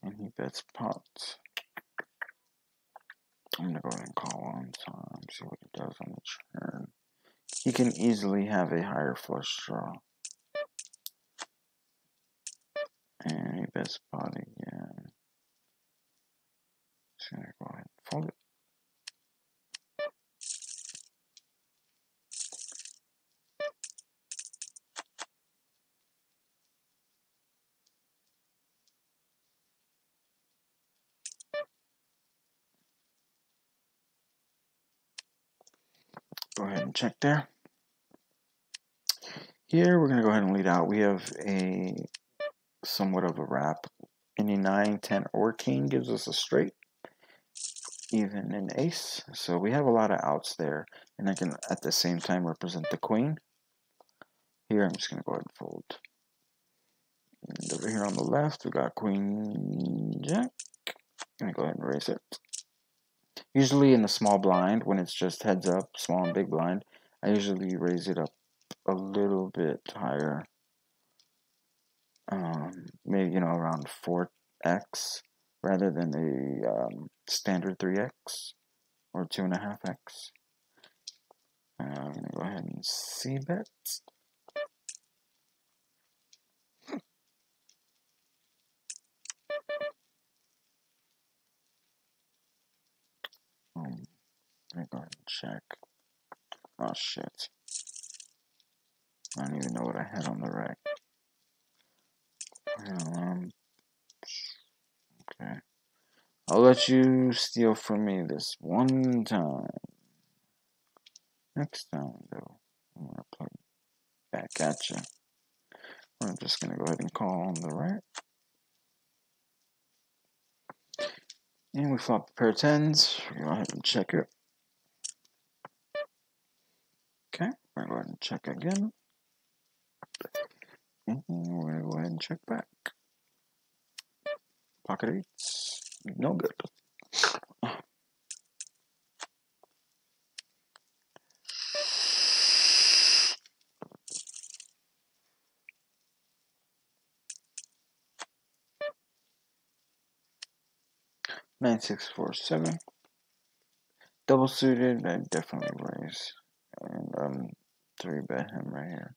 Speaker 1: and he bets pots. I'm gonna go ahead and call one time, see what he does on the turn. He can easily have a higher flush draw, and he bets pot again. Just gonna go ahead and fold it. Go ahead and check there. Here we're gonna go ahead and lead out. We have a somewhat of a wrap. Any 9, 10, or king gives us a straight, even an ace. So we have a lot of outs there, and I can at the same time represent the queen. Here I'm just gonna go ahead and fold. And over here on the left we got queen jack. I'm gonna go ahead and raise it. Usually in the small blind, when it's just heads up, small and big blind, I usually raise it up a little bit higher. Maybe around 4x rather than the standard 3x or 2.5x. I'm gonna go ahead and see bet. Let me go ahead and check. Oh shit. I don't even know what I had on the rack. Okay. I'll let you steal from me this one time. Next time, though, I'm gonna play back at you. I'm just gonna go ahead and call on the rack. And we flop a pair of tens. We're gonna go ahead and check it. Okay, we're gonna go ahead and check again. And we're gonna go ahead and check back. Pocket eights. No good. Nine, 6, 4, 7. Double suited, I definitely raise. And 3-bet him right here.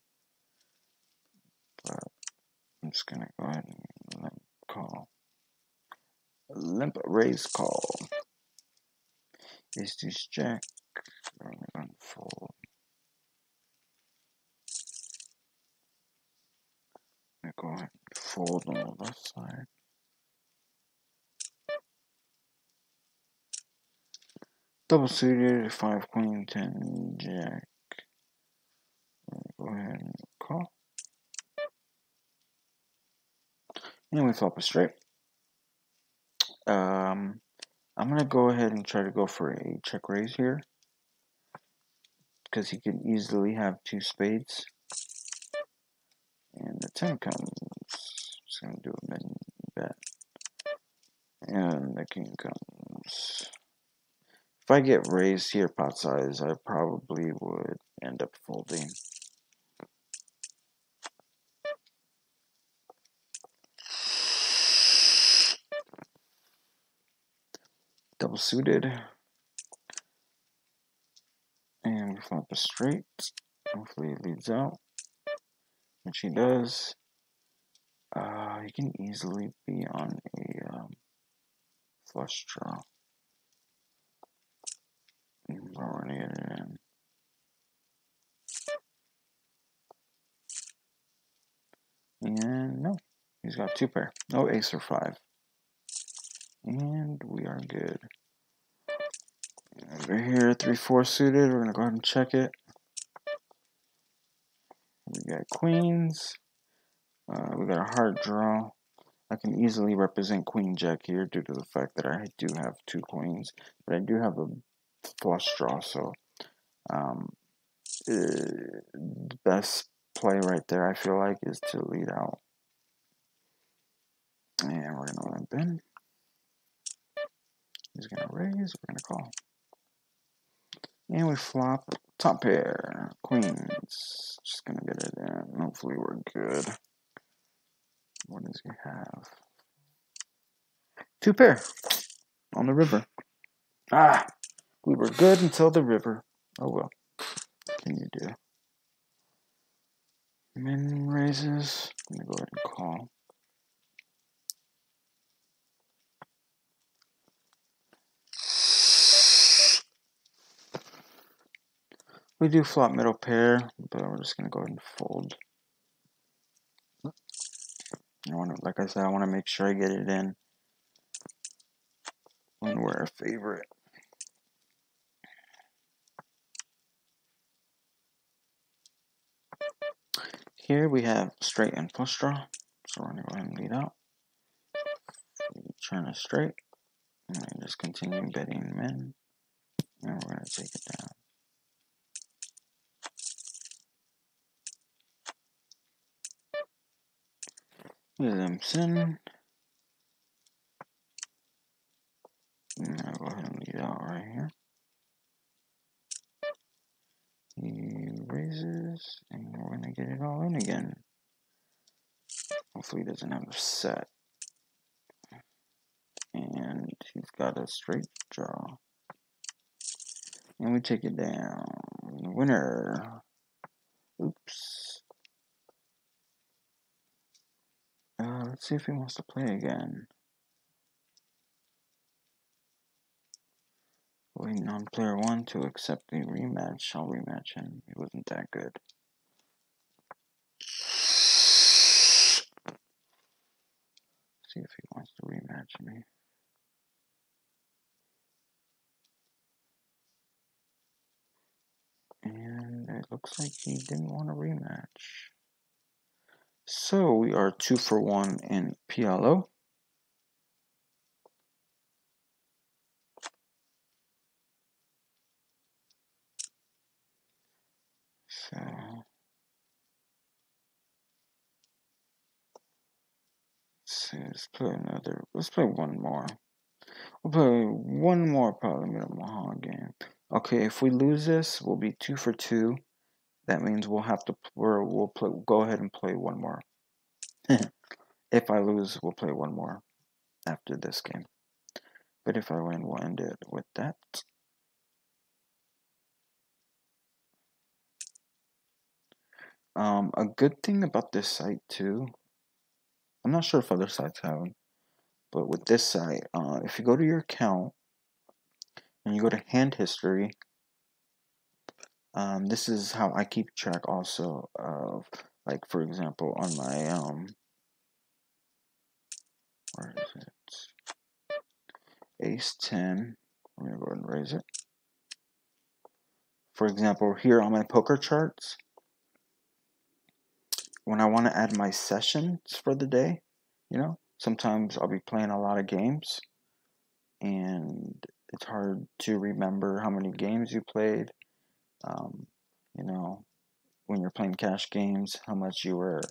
Speaker 1: But I'm just gonna go ahead and limp call. Limp raise call. Ace deuce jack. I'm gonna fold. I'm gonna go ahead and fold on the left side. Double suited, 5, queen, 10, jack. Go ahead and call. And we flop a straight. I'm gonna go ahead and try to go for a check raise here, because he can easily have 2 spades. And the 10 comes. Just gonna do a min bet. And the king comes. If I get raised here pot size, I probably would end up folding. Double suited. And we flop a straight. Hopefully it leads out. Which he does. He can easily be on a flush draw. We're gonna get it in. And no, he's got 2 pair. No ace or 5. And we are good. Over here, 3-4 suited. We're gonna go ahead and check it. We got queens. We got a hard draw. I can easily represent queen jack here due to the fact that I do have 2 queens, but I do have a flush draw, so the best play right there, I feel like, is to lead out. And we're gonna limp in. He's gonna raise. We're gonna call. And we flop top pair, queens. Just gonna get it in. Hopefully we're good. What does he have? 2 pair on the river. Ah, we were good until the river. Oh well. What can you do? Min raises. I'm gonna go ahead and call. We do flop middle pair, but we're just gonna go ahead and fold. Like I said, I want to make sure I get it in when we're a favorite. Here we have straight and flush draw, so we're gonna go ahead and lead out. Turn a straight, and then just continue betting min, and we're gonna take it down. We limps in. And I'll go ahead and lead out right here. He raises, and we're gonna get it all in again. Hopefully he doesn't have a set. And he's got a straight draw. And we take it down. Winner. Oops. Let's see if he wants to play again. Waiting on player 1 to accept the rematch. I'll rematch him. He wasn't that good. See if he wants to rematch me. And it looks like he didn't want a rematch. So we are 2 for 1 in PLO. So let's play another. Let's play one more. We'll play one more probably in Omaha game. Okay, if we lose this, we'll be 2 for 2. That means we'll have to. Go ahead and play one more. If I lose, we'll play one more after this game. But if I win, we'll end it with that. A good thing about this site too, I'm not sure if other sites have them, but with this site, if you go to your account and you go to hand history, this is how I keep track also of, like, for example, on my where is it? Ace 10. I'm gonna go ahead and raise it. For example, here on my poker charts, when I want to add my sessions for the day, sometimes I'll be playing a lot of games and it's hard to remember how many games you played. Um, when you're playing cash games, how much you were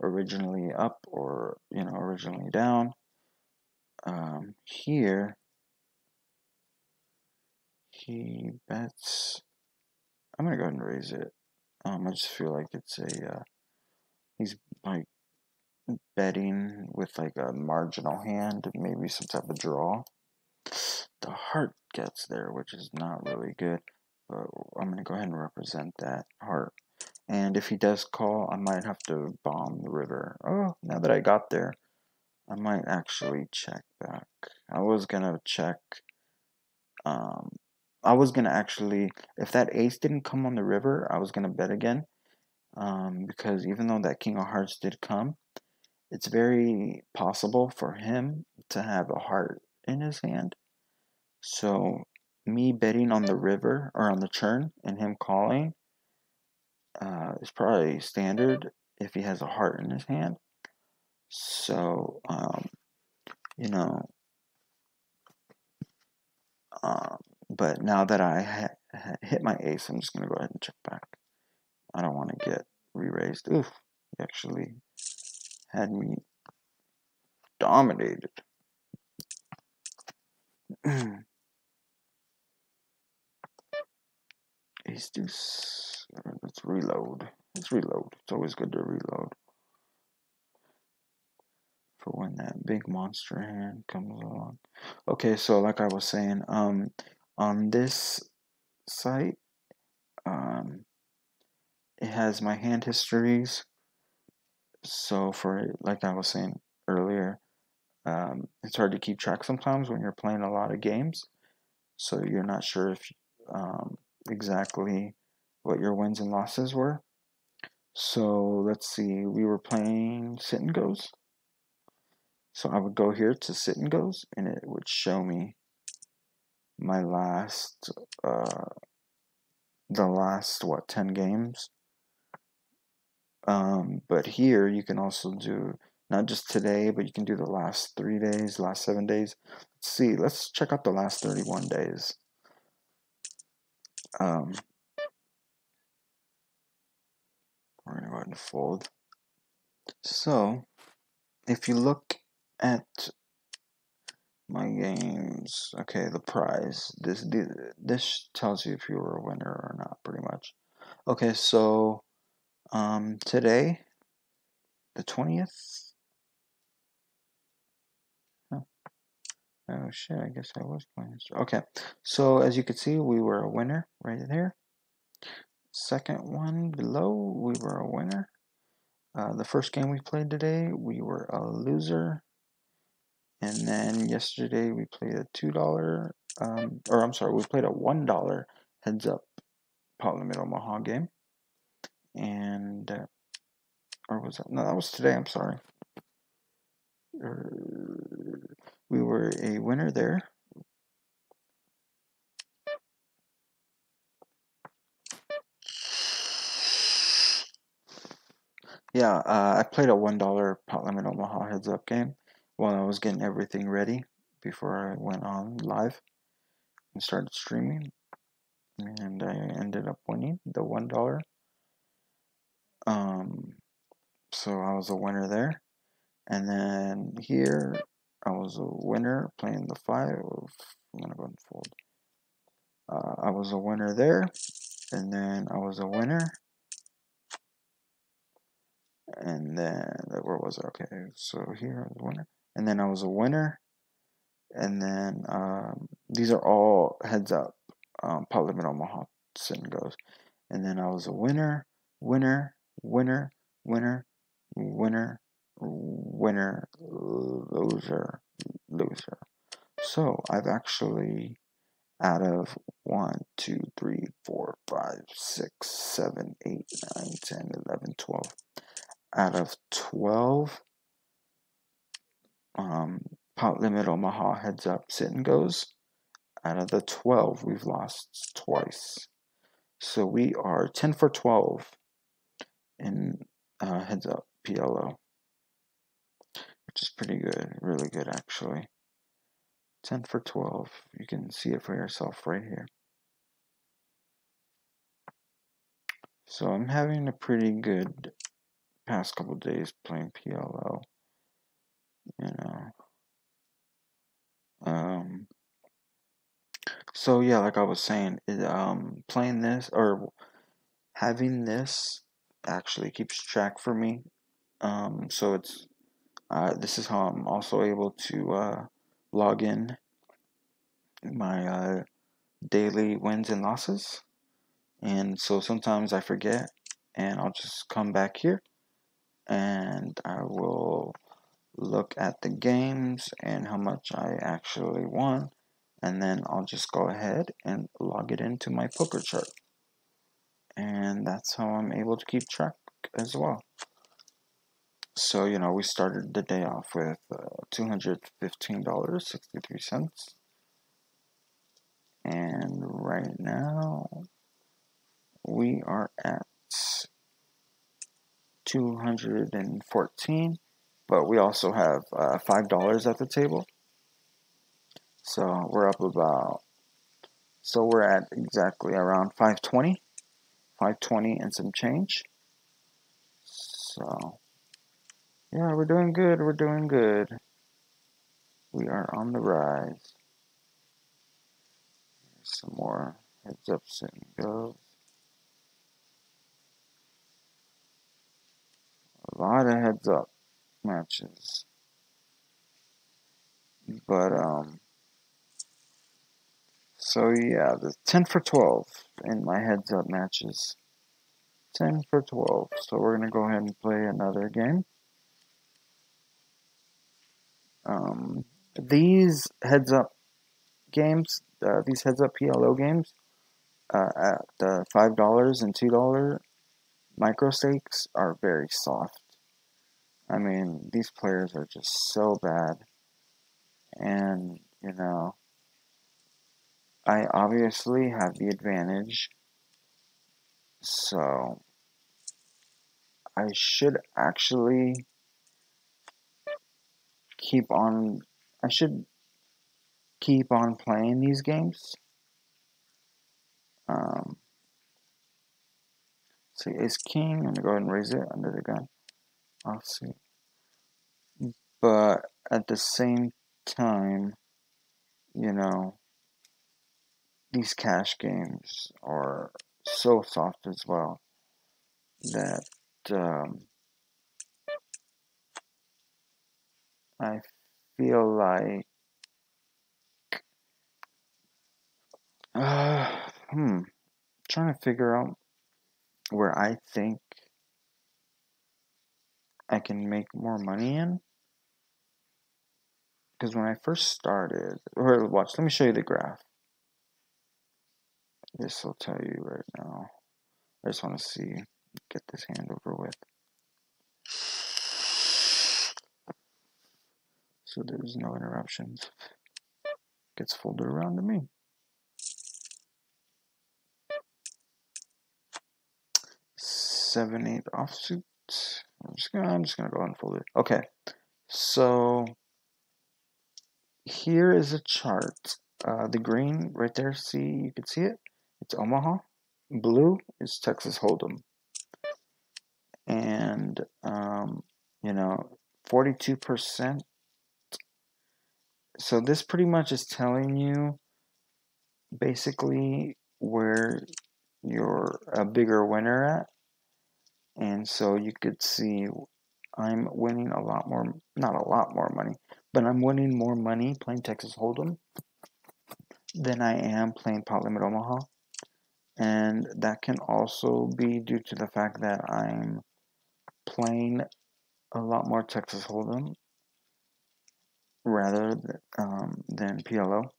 Speaker 1: originally up or, originally down. Here, he bets. I'm going to go ahead and raise it. I just feel like it's he's like betting with like a marginal hand, maybe some type of draw. The heart gets there, which is not really good, but I'm going to go ahead and represent that heart. And if he does call, I might have to bomb the river. Oh, now that I got there, I might actually check back. I was going to check, I was going to actually, if that ace didn't come on the river, I was going to bet again. Because even though that king of hearts did come, it's very possible for him to have a heart in his hand. So me betting on the river or on the turn and him calling is probably standard if he has a heart in his hand. So you know, but now that I hit my ace, I'm just gonna go ahead and check back. I don't want to get re-raised. Oof, he actually had me dominated. Ace deuce. Let's reload. Let's reload. It's always good to reload for when that big monster hand comes along. Okay, so like I was saying, on this site, it has my hand histories. So like I was saying earlier, it's hard to keep track sometimes when you're playing a lot of games. So you're not sure if exactly what your wins and losses were. So let's see, we were playing sit and goes. So I would go here to sit and goes, and it would show me my the last 10 games. But here you can also do not just today, but you can do the last 3 days, last 7 days. Let's see, let's check out the last 31 days. We're gonna go ahead and fold. So if you look at my games, okay, the prize. This tells you if you were a winner or not, pretty much. Okay, so today, the 20th. Oh shit! I guess I was playing. Okay, so as you can see, we were a winner right there. Second one below, we were a winner. The first game we played today, we were a loser. And then yesterday we played a $2, we played a $1 heads up pot limit Omaha game. And, or was that? No, that was today, I'm sorry. We were a winner there. Yeah, I played a $1 pot limit Omaha heads up game while I was getting everything ready before I went on live and started streaming. And I ended up winning the $1. So I was a winner there. And then here, I was a winner playing the 5. I'm going to go and fold. I was a winner there. And then I was a winner. And then, where was I? Okay, so here I was a winner. And then I was a winner. And then these are all heads up. Pot limit Omaha sit and goes. And then I was a winner, winner, winner, winner, winner, winner, loser, loser. So I've actually, out of 1, 2, 3, 4, 5, 6, 7, 8, 9, 10, 11, 12. Out of 12 pot limit Omaha heads up sit and goes, out of the 12 we've lost twice. So we are 10 for 12 in heads up PLO, which is pretty good, really good actually. 10 for 12. You can see it for yourself right here. So I'm having a pretty good past couple days playing PLO, you know. So yeah, like I was saying, playing this or having this actually keeps track for me. So it's this is how I'm also able to log in my daily wins and losses. And so sometimes I forget, and I'll just come back here and I will look at the games and how much I actually won, and then I'll just go ahead and log it into my poker chart. And that's how I'm able to keep track as well. So, you know, we started the day off with $215.63. And right now, we are at 214, but we also have $5 at the table. So we're up about, so we're at exactly around 520 and some change. So yeah, we're doing good. We're doing good. We are on the rise. Here's some more heads up, sit and goes. A lot of heads up matches. But so yeah, the 10 for 12 in my heads up matches. 10 for 12. So we're going to go ahead and play another game. These heads up games, these heads up PLO games, at the $5 and $2 micro stakes are very soft. I mean, these players are just so bad. And, you know, I obviously have the advantage. So I should actually keep on, I should keep on playing these games. See, ace king, I'm going to go ahead and raise it under the gun. I'll see. But at the same time, you know, these cash games are so soft as well that I feel like trying to figure out where I think I can make more money in. Because when I first started, or watch, let me show you the graph. This will tell you right now. I just want to see, get this hand over with. So there's no interruptions. Gets folded around to me. 7/8 offsuit. I'm just gonna go unfold it. Okay, so here is a chart. The green right there, see, you can see it. It's Omaha. Blue is Texas Hold'em, and 42%. So this pretty much is telling you basically where you're a bigger winner at. And so you could see I'm winning a lot more, not a lot more money, but I'm winning more money playing Texas Hold'em than I am playing Pot Limit Omaha. And that can also be due to the fact that I'm playing a lot more Texas Hold'em rather than PLO.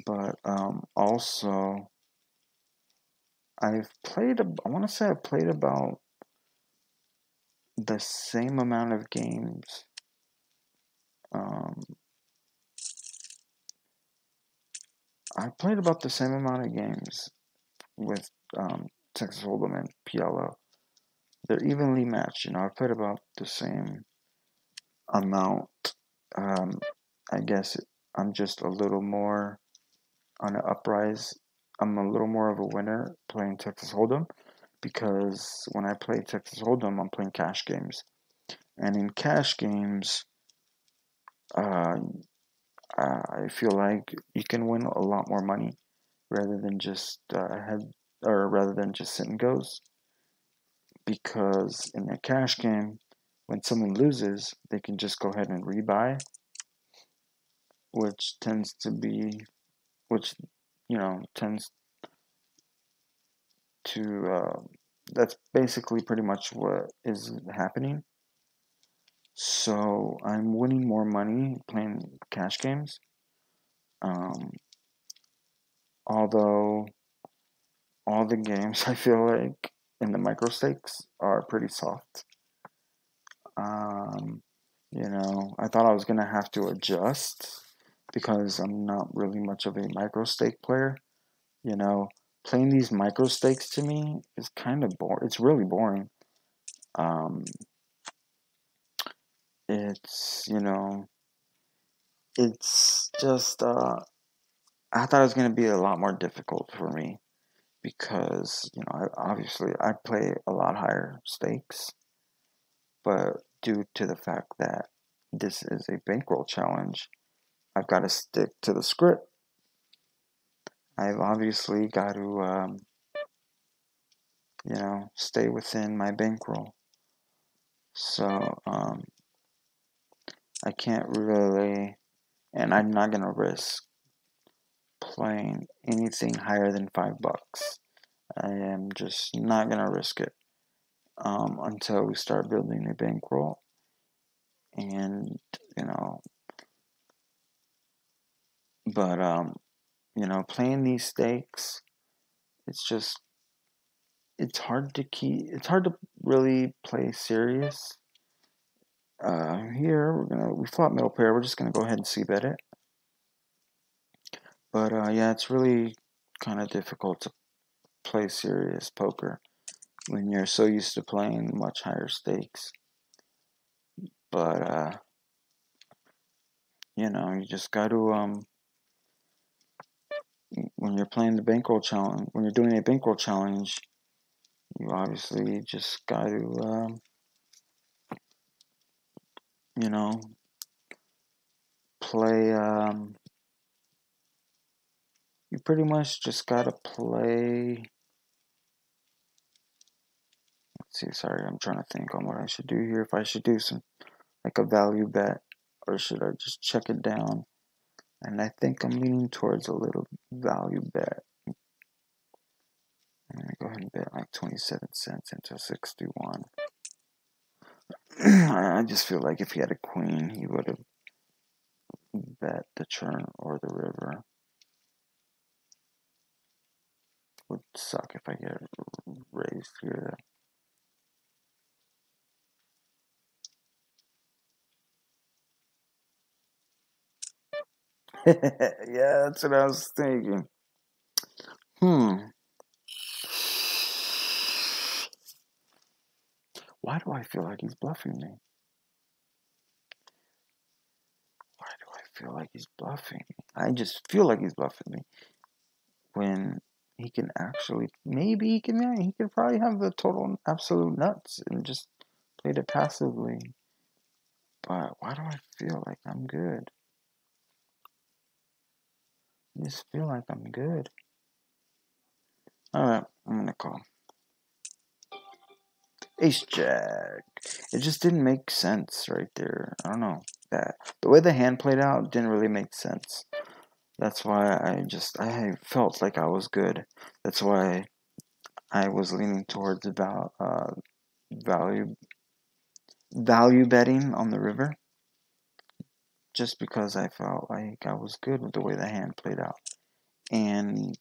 Speaker 1: But also, I want to say I've played about the same amount of games. I played about the same amount of games with Texas Hold'em and PLO. They're evenly matched. I played about the same amount. I guess I'm just a little more on an uprise. I'm a little more of a winner playing Texas Hold'em because when I play Texas Hold'em, I'm playing cash games. And in cash games, I feel like you can win a lot more money rather than just rather than just sit and goes. Because in a cash game, when someone loses, they can just go ahead and rebuy, which tends to be, which tends to. That's basically pretty much what is happening. So I'm winning more money playing cash games. Although all the games I feel like in the micro stakes are pretty soft. I thought I was gonna have to adjust because I'm not really much of a micro stake player. Playing these micro stakes to me is kind of boring. It's really boring. It's it's just I thought it was gonna be a lot more difficult for me because obviously I play a lot higher stakes, but due to the fact that this is a bankroll challenge, I've got to stick to the script. I've obviously got to, stay within my bankroll. So I can't really, and I'm not gonna risk playing anything higher than $5. I am just not gonna risk it until we start building a bankroll, and but playing these stakes, it's hard to really play serious. Here we flop middle pair. We're just gonna go ahead and c-bet it. But yeah, it's really kind of difficult to play serious poker when you're so used to playing much higher stakes. But you just got to when you're playing the bankroll challenge, when you're doing a bankroll challenge, you obviously just got to play. You pretty much just got to play. Let's see. Sorry, I'm trying to think on what I should do here. If I should do some like a value bet, or should I just check it down? And I think I'm leaning towards a little value bet. he bet like 27 cents into 61. I just feel like if he had a queen, he would have bet the turn or the river. Would suck if I get raised here. Yeah, that's what I was thinking. Why do I feel like he's bluffing me? Why do I feel like he's bluffing me? I just feel like he's bluffing me. When he can actually, maybe he could probably have the total absolute nuts and just played it passively. But why do I feel like I'm good? I just feel like I'm good. Alright, I'm gonna call. Ace Jack. It just didn't make sense right there. I don't know. The way the hand played out didn't really make sense. That's why I felt like I was good. That's why I was leaning towards about value betting on the river. Just because I felt like I was good with the way the hand played out. And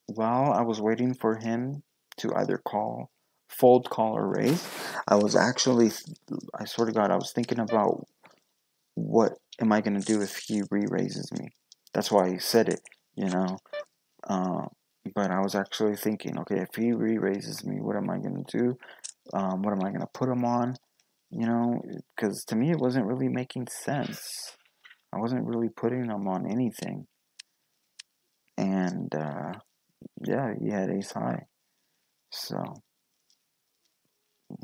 Speaker 1: while I was waiting for him to either fold, call, or raise, I was actually, I swear to God, I was thinking about what am I going to do if he re-raises me. That's why he said it, you know. But I was actually thinking, okay, if he re-raises me, what am I going to do? What am I going to put him on? You know, because to me it wasn't really making sense. I wasn't really putting him on anything. And, yeah, he had ace high. So,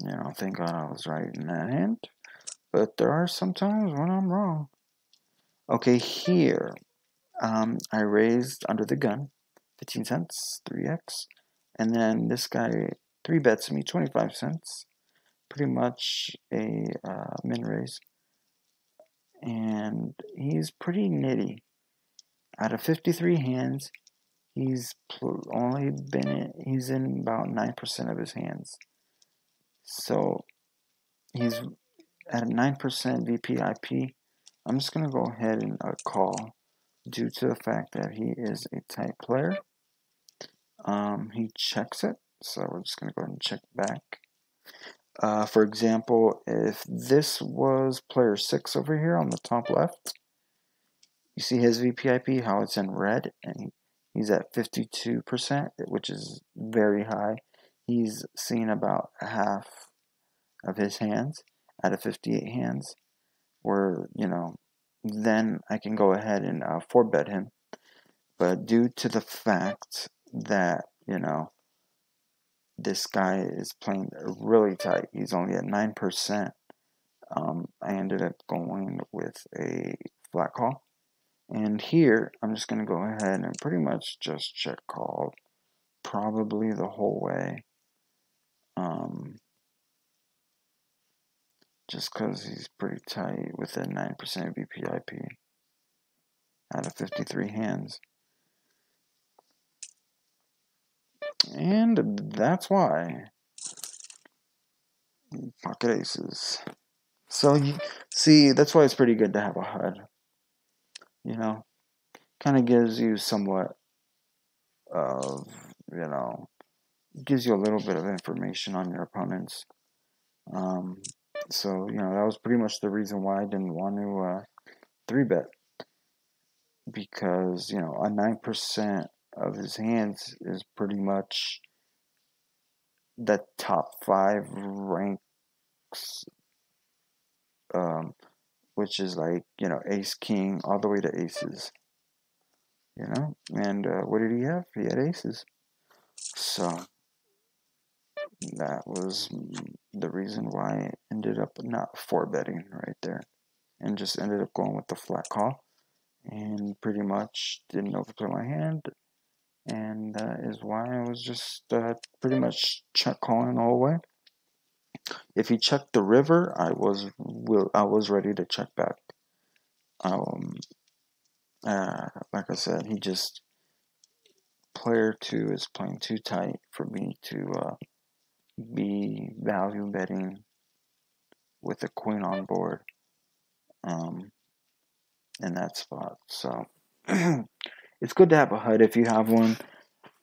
Speaker 1: you know, thank God I was right in that hand. But there are some times when I'm wrong. Okay, here, I raised under the gun, 15 cents, 3x. And then this guy 3-bets me 25 cents. Pretty much a min raise. And he's pretty nitty. Out of 53 hands, he's in about 9% of his hands. So he's at a 9% VPIP. I'm just going to go ahead and call due to the fact that he is a tight player. He checks it, so we're just going to go ahead and check back. For example, if this was player 6 over here on the top left, you see his VPIP, how it's in red, and he's at 52%, which is very high. He's seen about half of his hands out of 58 hands, where, you know, then I can go ahead and 4-bet him. But due to the fact that, you know, this guy is playing really tight, he's only at 9%, I ended up going with a flat call. And here, I'm just going to go ahead and pretty much just check call probably the whole way. Just because he's pretty tight with a 9% VPIP out of 53 hands. And that's why. Pocket aces. So, you see, that's why it's pretty good to have a HUD. You know, kind of gives you somewhat of, you know, gives you a little bit of information on your opponents. So, you know, that was pretty much the reason why I didn't want to 3-bet. Because, you know, a 9% of his hands is pretty much the top 5 ranks, which is like, you know, ace, king, all the way to aces. You know, and what did he have? He had aces. So, that was the reason why I ended up not 4-betting right there. And just ended up going with the flat call. And pretty much didn't overplay my hand. And that is why I was just pretty much check calling the whole way. If he checked the river, I was ready to check back. Like I said, he just player 2 is playing too tight for me to be value betting with a queen on board in that spot. So it's good to have a HUD if you have one.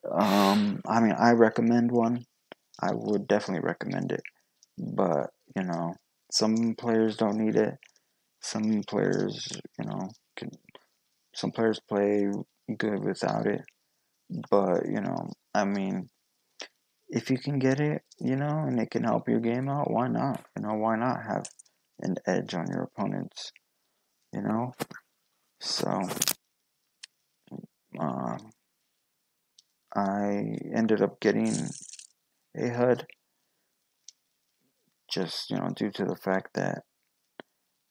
Speaker 1: I mean, I recommend one. I would definitely recommend it. But, some players don't need it. Some players, some players play good without it. But, I mean, if you can get it, and it can help your game out, why not? Why not have an edge on your opponents? So, I ended up getting a HUD just, due to the fact that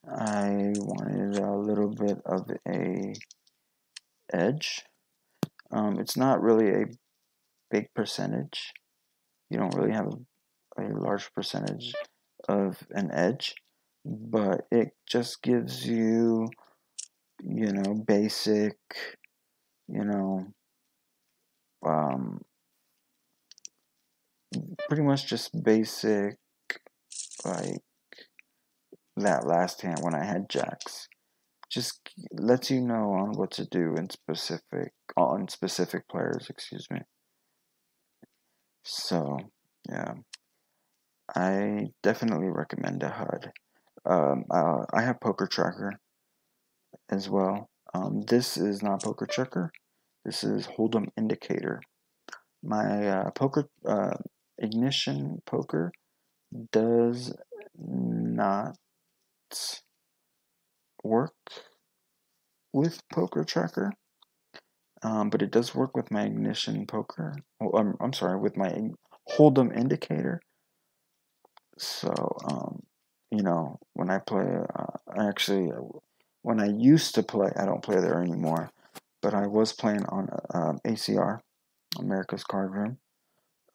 Speaker 1: I wanted a little bit of a edge. It's not really a big percentage. You don't really have a large percentage of an edge, but it just gives you, basic, um, pretty much just basic, like that last hand when I had jacks. Just lets you know on what to do on specific players, excuse me. So, yeah, I definitely recommend a HUD. I have Poker Tracker as well. This is not Poker Checker. This is Hold'em Indicator. My poker Ignition Poker does not work with Poker Tracker, but it does work with my Ignition Poker. I'm sorry, with my Hold'em Indicator. So, when I play, when I used to play, I don't play there anymore, but I was playing on ACR, America's Card Room,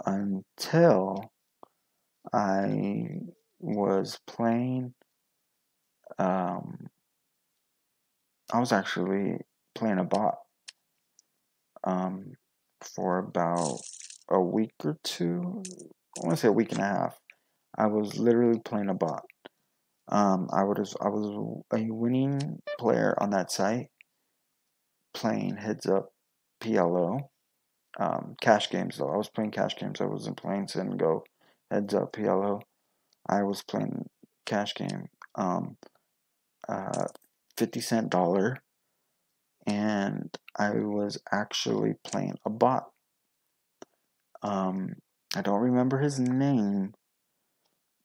Speaker 1: until I was playing, I was actually playing a bot for about a week or two. I want to say a week and a half. I was literally playing a bot. I was a winning player on that site, playing heads up PLO. Cash games though. I was playing cash games. I wasn't playing sit and go heads up PLO. I was playing cash game. 50-cent dollar, and I was actually playing a bot. I don't remember his name,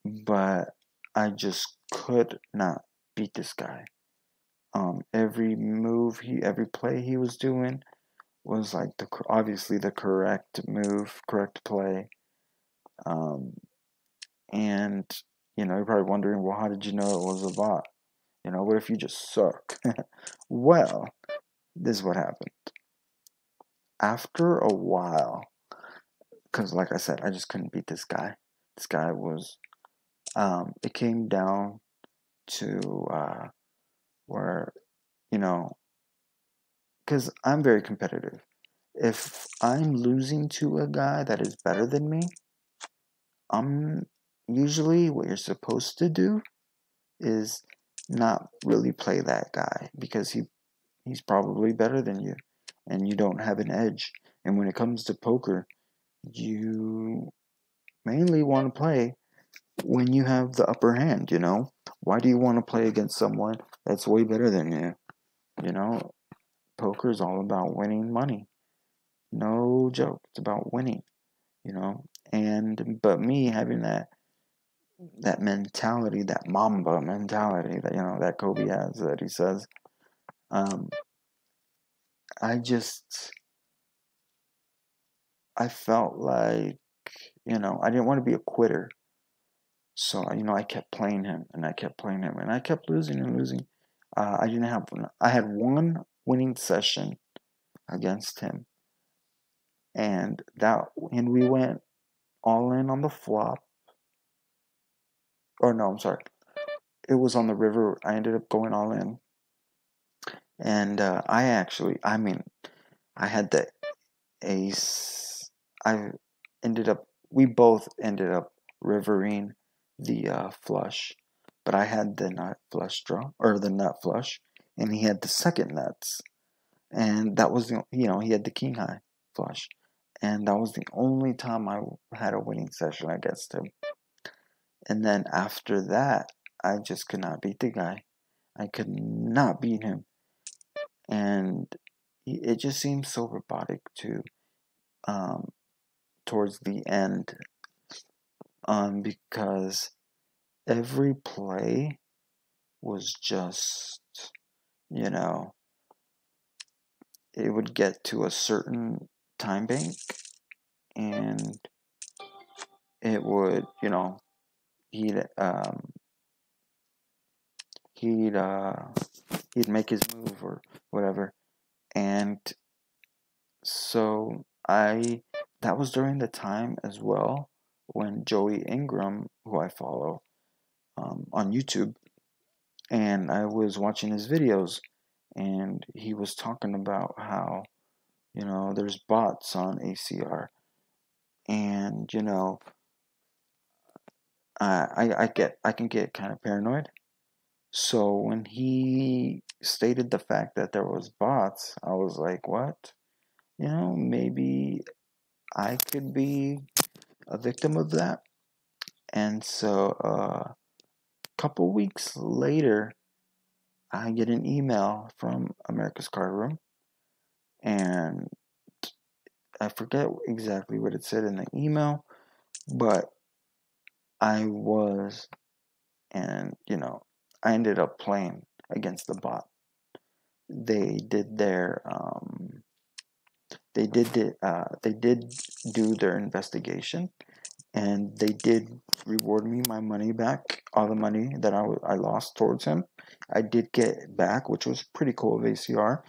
Speaker 1: but I just could not beat this guy. Every play he was doing was like obviously the correct move, correct play. And you're probably wondering, well, how did you know it was a bot? What if you just suck? Well, this is what happened. After a while, because like I said, I just couldn't beat this guy. This guy was, it came down to where, because I'm very competitive. If I'm losing to a guy that is better than me, usually what you're supposed to do is not really play that guy because he's probably better than you and you don't have an edge. And when it comes to poker, you mainly want to play when you have the upper hand, Why do you want to play against someone that's way better than you? Poker is all about winning money. No joke. It's about winning, but me having that mentality, that Mamba mentality that that Kobe has, that he says, I felt like I didn't want to be a quitter, so I kept playing him and I kept playing him and I kept losing and losing. I had one winning session against him, and we went all in on the flop. Or no, I'm sorry. It was on the river. I ended up going all in. And I had I we both ended up rivering the flush, but I had the nut flush draw, or the nut flush, and he had the second nuts, and that was he had the king high flush, and that was the only time I had a winning session against him. And then after that, I just could not beat the guy. I could not beat him, and it just seemed so robotic too. Towards the end, because every play was just, you know, it would get to a certain time bank, and it would, he'd he'd he'd make his move or whatever, and so that was during the time as well when Joey Ingram, who I follow on YouTube, and I was watching his videos, and he was talking about how there's bots on ACR, and I can get kind of paranoid. So when he stated the fact that there was bots, I was like, what? Maybe I could be a victim of that. And so a couple weeks later, I get an email from America's Card Room, and I forget exactly what it said in the email, but I was, and I ended up playing against the bot. They did their they did do their investigation, and they did reward me my money back, all the money that I lost towards him. I did get back, which was pretty cool of ACR,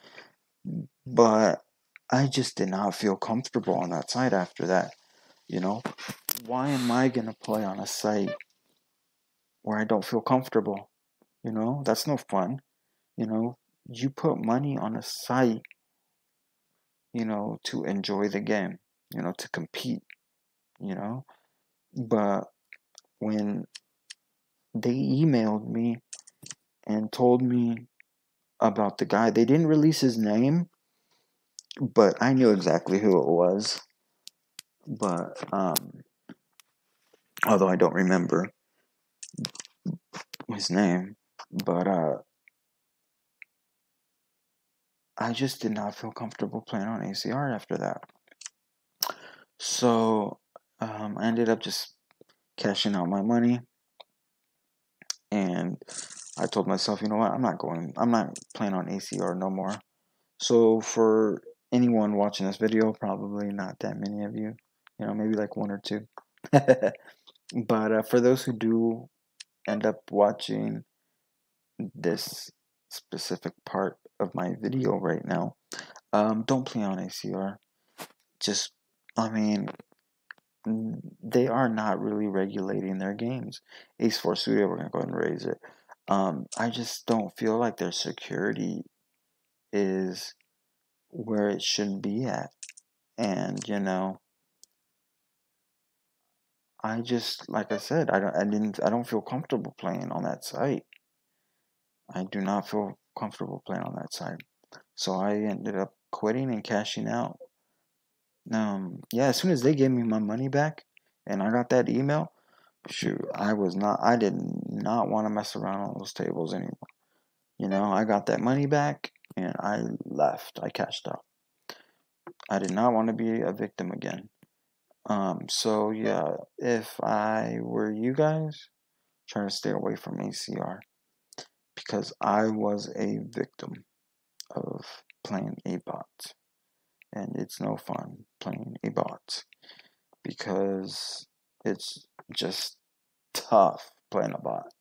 Speaker 1: but I just did not feel comfortable on that site after that. Why am I gonna play on a site where I don't feel comfortable? That's no fun. You put money on a site, to enjoy the game, to compete, but when they emailed me and told me about the guy, they didn't release his name, but I knew exactly who it was. But although I don't remember his name, but I just did not feel comfortable playing on ACR after that. So I ended up just cashing out my money, and I told myself, you know what, I'm not playing on ACR no more. So for anyone watching this video, probably not that many of you, maybe like one or two. But for those who do end up watching this specific part of my video right now, don't play on ACR. Just, I mean, they are not really regulating their games. Ace 4 Studio, we're going to go ahead and raise it. I just don't feel like their security is where it should be at. And, I just, like I said, I don't feel comfortable playing on that site. I do not feel comfortable playing on that site. So I ended up quitting and cashing out. Yeah, as soon as they gave me my money back and I got that email, shoot, I did not want to mess around on those tables anymore. I got that money back and I left. I cashed out. I did not want to be a victim again. So yeah, if I were you guys, try to stay away from ACR, because I was a victim of playing a bot, and it's no fun playing a bot because it's just tough playing a bot.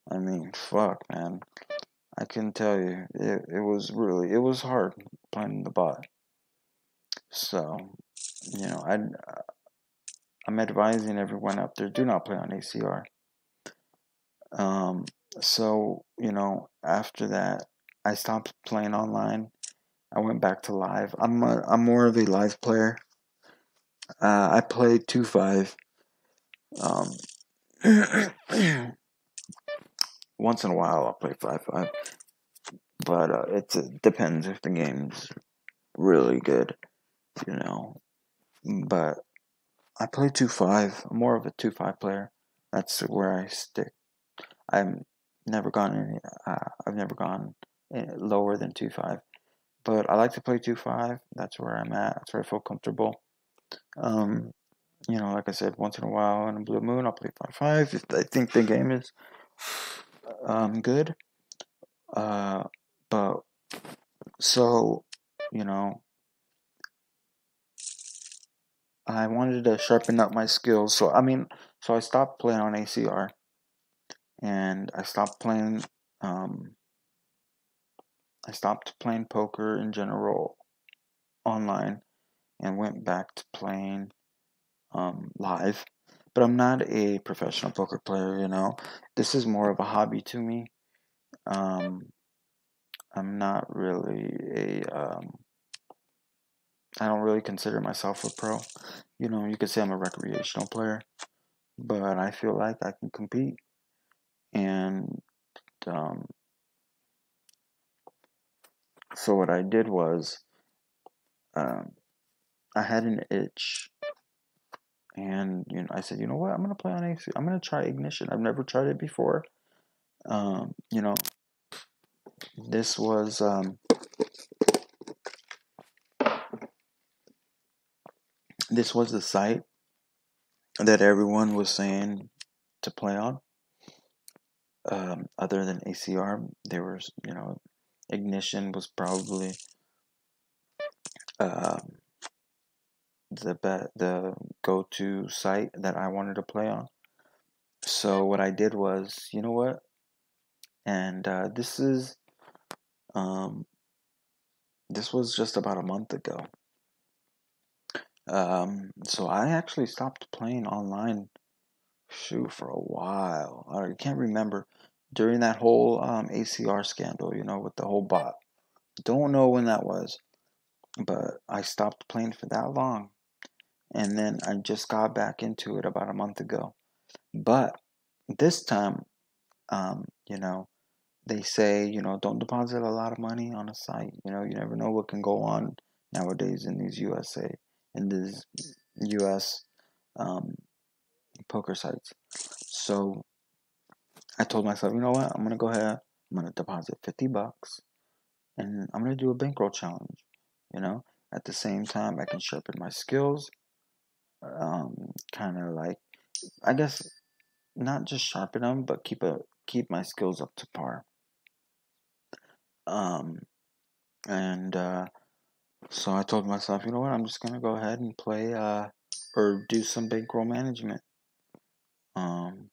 Speaker 1: I mean, fuck, man. I can tell you, it was hard playing the bot. So, I'm advising everyone out there, do not play on ACR. So, after that, I stopped playing online. I went back to live. I'm more of a live player. I play 2-5. Um, once in a while, I'll play 5-5, but it depends if the game's really good, you know. But I play 2-5. I'm more of a 2-5 player. That's where I stick. I've never gone any. I've never gone lower than 2-5. But I like to play 2-5. That's where I'm at. That's where I feel comfortable. Um, like I said, once in a while on a blue moon, I'll play 5-5 if I think the game is good. But so, you know, I wanted to sharpen up my skills. So I stopped playing on ACR, and I stopped playing. I stopped playing poker in general online, and went back to playing live. But I'm not a professional poker player. This is more of a hobby to me. Um, I'm not really I don't really consider myself a pro. You could say I'm a recreational player, but I feel like I can compete. And um, so what I did was, um, I had an itch, and I said, you know what, I'm gonna play on AC. I'm gonna try Ignition. I've never tried it before. Um, you know, this was the site that everyone was saying to play on. Other than ACR, there was, Ignition was probably um, the go-to site that I wanted to play on. So what I did was, you know what? And um, this was just about a month ago. So I actually stopped playing online, for a while. I can't remember during that whole ACR scandal, with the whole bot. Don't know when that was, but I stopped playing for that long, and then I just got back into it about a month ago. But this time, they say, don't deposit a lot of money on a site. You never know what can go on nowadays in these US poker sites. So I told myself, you know what? I'm gonna go ahead. I'm gonna deposit $50, and I'm gonna do a bankroll challenge. At the same time, I can sharpen my skills. Kind of like, I guess, not just sharpen them, but keep my skills up to par. Um, and So I told myself, you know what? I'm just gonna go ahead and play or do some bankroll management. I'm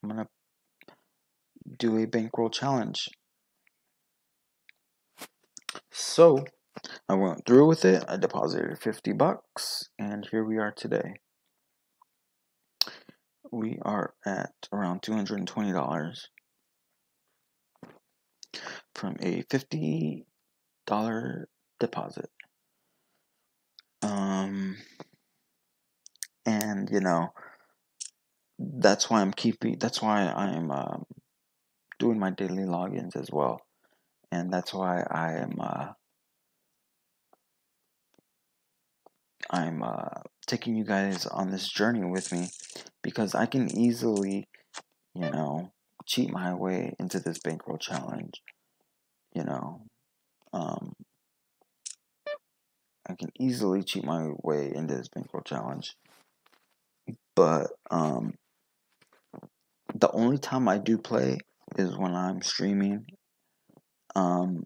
Speaker 1: gonna do a bankroll challenge. So I went through with it. I deposited $50, and here we are today. We are at around $220 from a $50 deposit. And that's why I'm doing my daily logins as well, and that's why I'm taking you guys on this journey with me, because I can easily, cheat my way into this bankroll challenge. You know, um, I can easily cheat my way into this bankroll challenge, but the only time I do play is when I'm streaming. Um,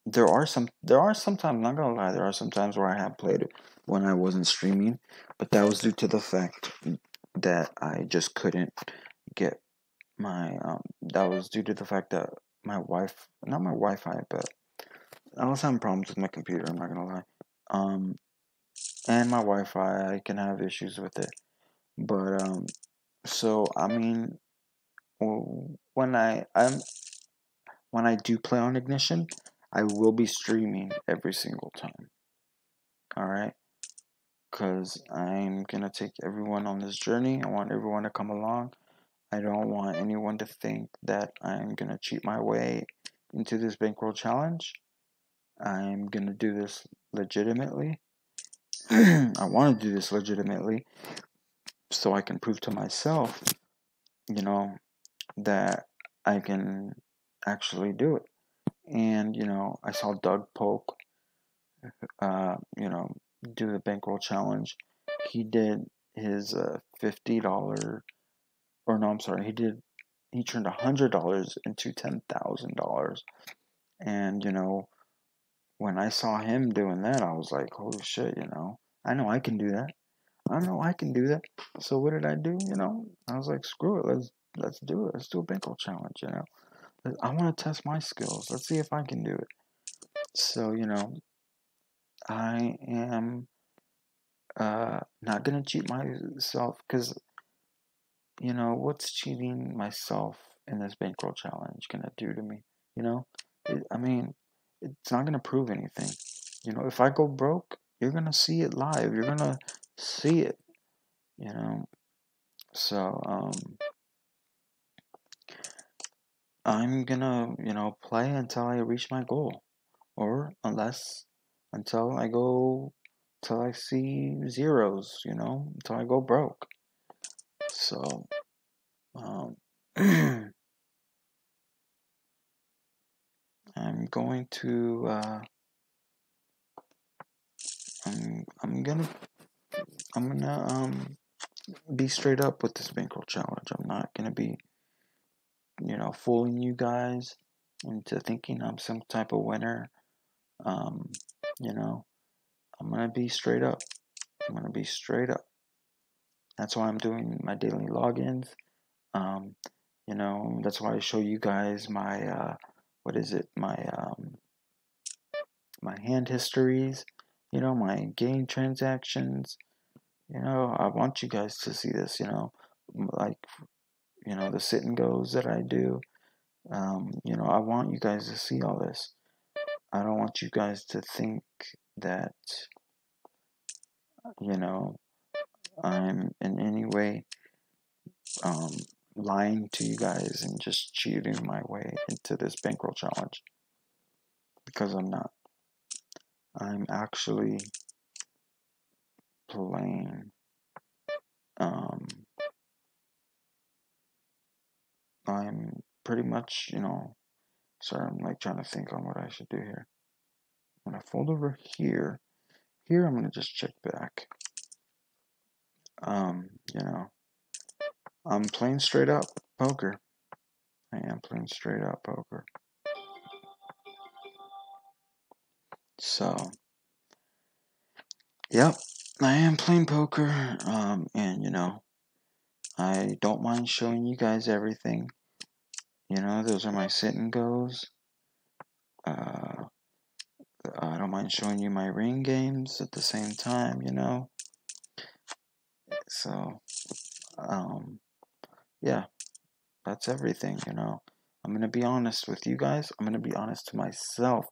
Speaker 1: there are sometimes, not gonna lie, there are some times where I have played when I wasn't streaming, but that was due to the fact that I just couldn't get my that was due to the fact that not my Wi-Fi, but I was having problems with my computer, I'm not gonna lie. And my Wi-Fi, I can have issues with it. But so I mean, when I do play on Ignition, I will be streaming every single time. Alright? Because I'm going to take everyone on this journey. I want everyone to come along. I don't want anyone to think that I'm going to cheat my way into this bankroll challenge. I'm going to do this legitimately. I want to do this legitimately so I can prove to myself, that I can actually do it. And, I saw Doug Polk, do the bankroll challenge. He did his $50, or no, I'm sorry, he turned $100 into $10,000. And, when I saw him doing that, I was like, holy shit, I know I can do that. I know I can do that. So what did I do? I was like, screw it, let's do it. Let's do a bankroll challenge, I want to test my skills. Let's see if I can do it. So, I am not gonna cheat myself because, what's cheating myself in this bankroll challenge gonna do to me? I mean, it's not gonna prove anything. If I go broke, you're gonna see it live. You're gonna see it. So I'm gonna play until I reach my goal, or until I see zeros. Until I go broke. So I'm going to I'm gonna be straight up with this bankroll challenge. I'm not gonna be fooling you guys into thinking I'm some type of winner. Um, you know, I'm gonna be straight up. I'm gonna be straight up. That's why I'm doing my daily logins. Um, that's why I show you guys my what is it? My hand histories. My game transactions. I want you guys to see this. Like the sit and goes that I do. I want you guys to see all this. I don't want you guys to think that, I'm in any way um, lying to you guys and just cheating my way into this bankroll challenge. Because I'm not. I'm actually playing. I'm pretty much, sorry, I'm like trying to think on what I should do here. When I fold over here, I'm going to just check back. I'm playing straight up poker. I am playing straight up poker. So, yep, I am playing poker. And I don't mind showing you guys everything. Those are my sit and goes. I don't mind showing you my ring games at the same time. So, yeah, that's everything. I'm gonna be honest with you guys. I'm gonna be honest to myself.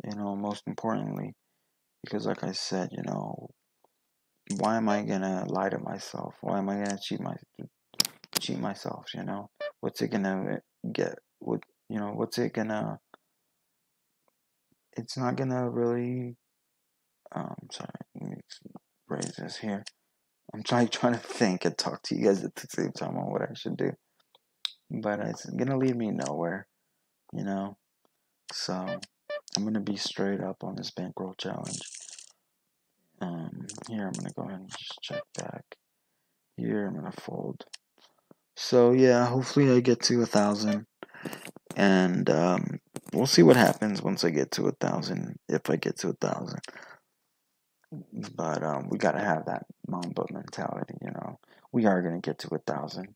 Speaker 1: Most importantly, because like I said, why am I gonna lie to myself? Why am I gonna cheat myself? What's it gonna get? What's it gonna? It's not gonna really. Sorry, let me raise this here. I'm trying to think and talk to you guys at the same time on what I should do, but it's gonna lead me nowhere. So I'm gonna be straight up on this bankroll challenge. Here I'm gonna go ahead and just check back. Here I'm gonna fold. So yeah, hopefully I get to 1,000, and we'll see what happens once I get to 1,000. If I get to 1,000, but we gotta have that Mamba mentality. We are gonna get to 1,000.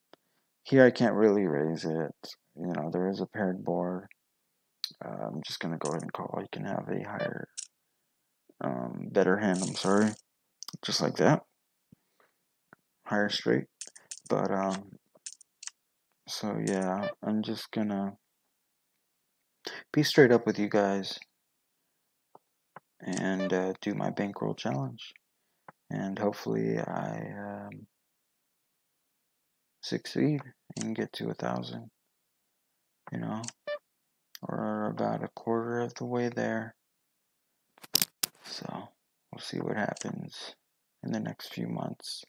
Speaker 1: Here I can't really raise it. There is a paired board. I'm just gonna go ahead and call. You can have a higher, better hand. I'm sorry, just like that, higher straight. But so yeah, I'm just gonna be straight up with you guys and do my bankroll challenge. And hopefully I succeed and get to 1,000, you know, or about a quarter of the way there. So we'll see what happens in the next few months.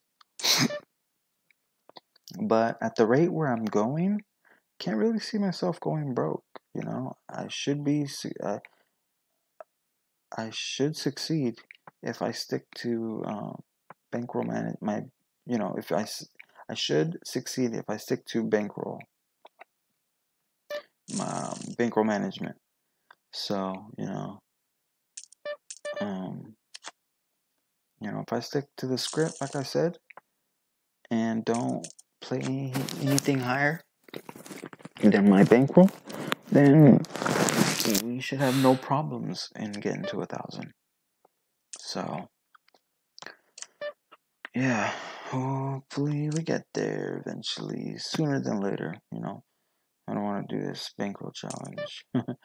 Speaker 1: But at the rate where I'm going, can't really see myself going broke. You know, I should succeed if I stick to bankroll I should succeed if I stick to bankroll bankroll management. So if I stick to the script, like I said, and don't play anything higher than my bankroll, then we should have no problems in getting to 1,000. So yeah, hopefully we get there eventually, sooner than later. I don't want to do this bankroll challenge for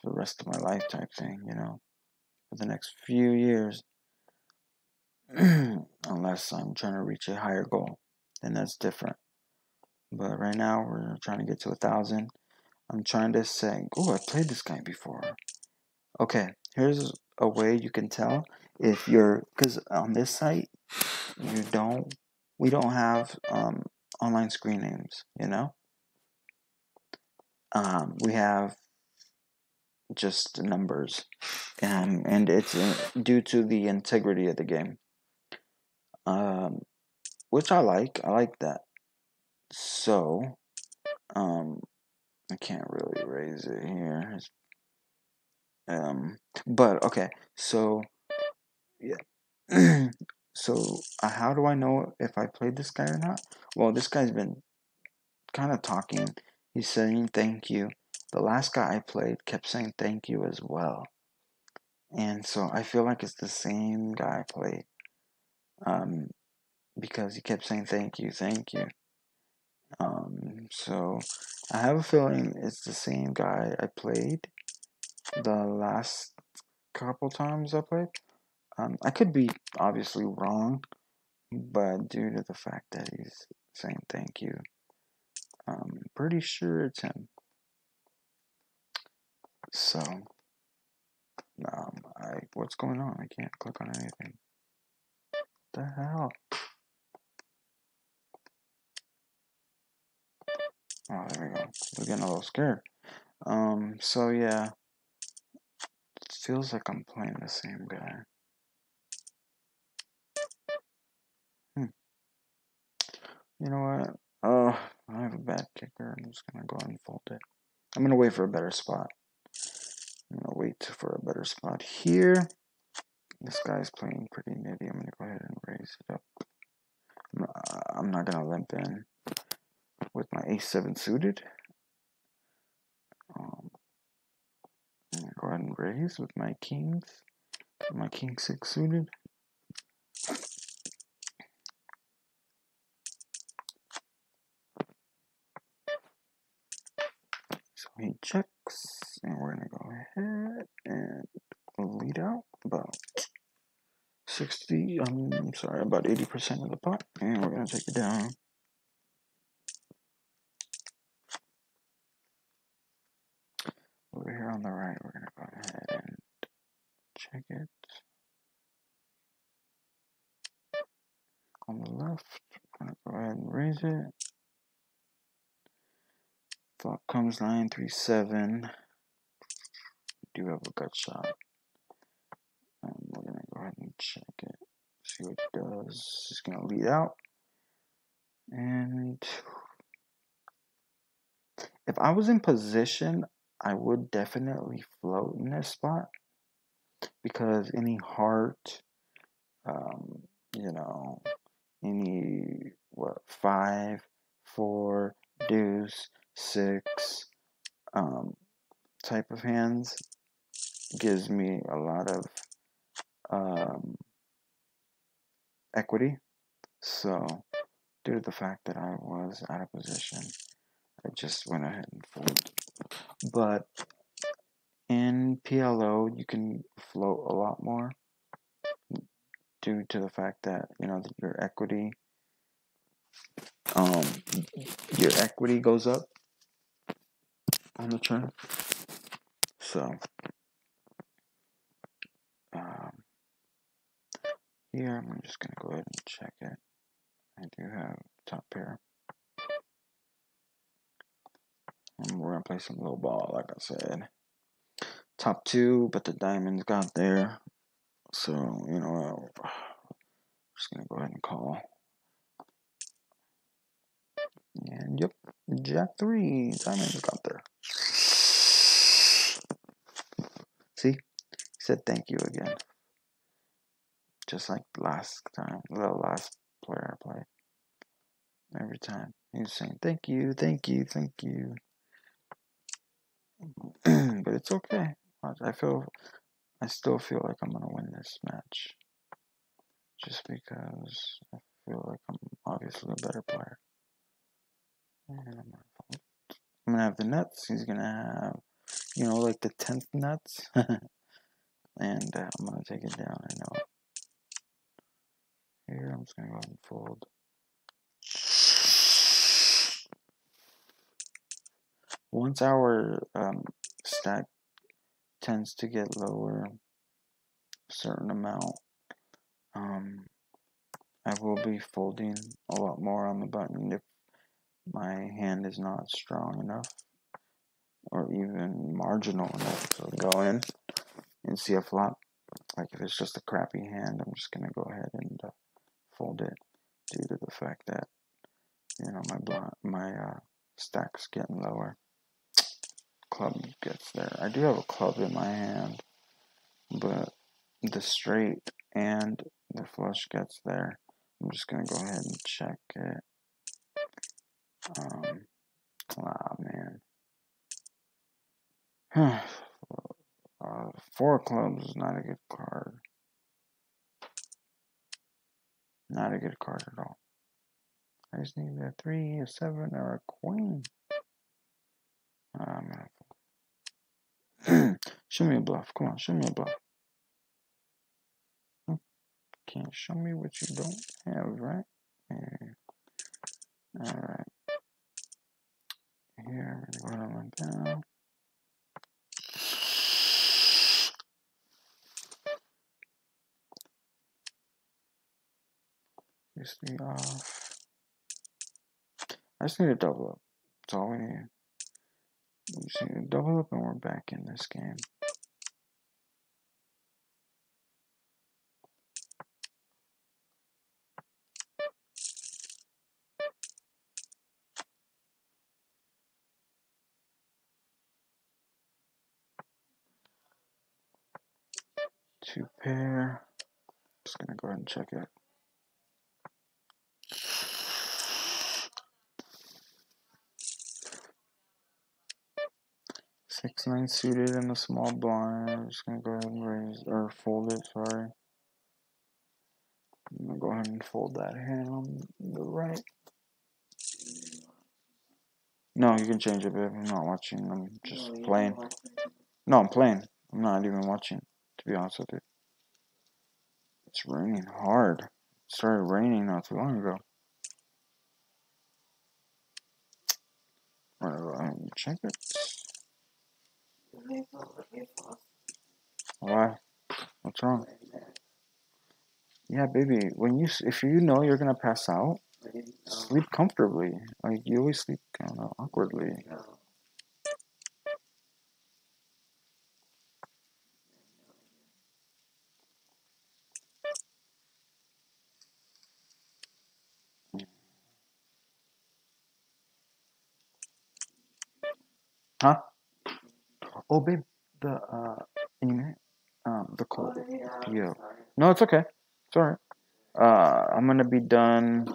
Speaker 1: the rest of my life type thing. For the next few years, unless I'm trying to reach a higher goal, then that's different. But right now we're trying to get to 1,000. I'm trying to say, oh, I played this guy before. Okay, here's a way you can tell if because on this site, we don't have online screen names, we have just numbers, and it's due to the integrity of the game, which I like that. So I can't really raise it here, but okay, so yeah. So how do I know if I played this guy or not? Well, this guy's been kind of talking. He's saying thank you. The last guy I played kept saying thank you as well. And so I feel like it's the same guy I played. Because he kept saying thank you, thank you. So I have a feeling it's the same guy I played the last couple times I played. I could be obviously wrong, but due to the fact that he's saying thank you, I'm pretty sure it's him. So, what's going on? I can't click on anything. What the hell? Oh, there we go. We're getting a little scared. So yeah, it feels like I'm playing the same guy. You know what? Oh, I have a bad kicker. I'm just gonna go ahead and fold it. I'm gonna wait for a better spot. I'm gonna wait for a better spot here. This guy's playing pretty nitty. I'm gonna go ahead and raise it up. I'm not gonna limp in with my ace-7 suited. I'm gonna go ahead and raise with my kings. My king-6 suited. So he checks, and we're gonna go ahead and lead out about 80% of the pot, and we're gonna take it down. Over here on the right, we're gonna go ahead and check it. On the left, we're gonna go ahead and raise it. Flop comes 9-3-7. We do have a gut shot. And we're gonna go ahead and check it. See what it does. It's gonna lead out. And if I was in position, I would definitely float in this spot. Because any heart, any 5, 4, deuce, 6 type of hands gives me a lot of equity. So due to the fact that I was out of position, I just went ahead and folded. But in PLO, you can float a lot more due to the fact that your um, equity goes up on the turn. So here I'm just gonna go ahead and check it. I do have top pair. And we're gonna play some low ball, like I said. Top two, but the diamonds got there. So, I'm just gonna go ahead and call. And yep, Jack 3, diamonds got there. See? He said thank you again. Just like last time, the last player I played. Every time. He was saying thank you, thank you, thank you. But it's okay. I still feel like I'm gonna win this match. Just because I feel like I'm obviously a better player. And I'm gonna have the nuts. He's gonna have, like the 10th nuts. And I'm gonna take it down. I know. Here, I'm just gonna go ahead and fold. Once our stack tends to get lower, a certain amount, I will be folding a lot more on the button if my hand is not strong enough or even marginal enough to go in and see a flop. Like if it's just a crappy hand, I'm just gonna go ahead and fold it due to the fact that my stack's getting lower. Club gets there. I do have a club in my hand, but the straight and the flush gets there. I'm just gonna go ahead and check it. Man. 4 clubs is not a good card. Not a good card at all. I just need a 3, a 7, or a queen. Show me a bluff. Come on, show me a bluff. Can't show me what you don't have, right? Alright. Here, I'm going to run down. This thing off. I just need a double up. That's all we need. We just need a double up and we're back in this game. Two pair. Just gonna go ahead and check it. Six, 9 suited in the small blind. I'm just gonna go ahead and raise or fold it, sorry. I'm gonna go ahead and fold that hand on the right. No, you can change it, babe. I'm not watching. I'm just playing. No, I'm playing. I'm not even watching, to be honest with you. It's raining hard. It started raining not too long ago. I'm gonna go ahead and check it. Why? What's wrong? Yeah, baby. If you know you're gonna pass out, sleep comfortably. Like you always sleep kind of awkwardly. Huh? Oh, babe. The call. Yo. No, it's okay. It's alright. I'm gonna be done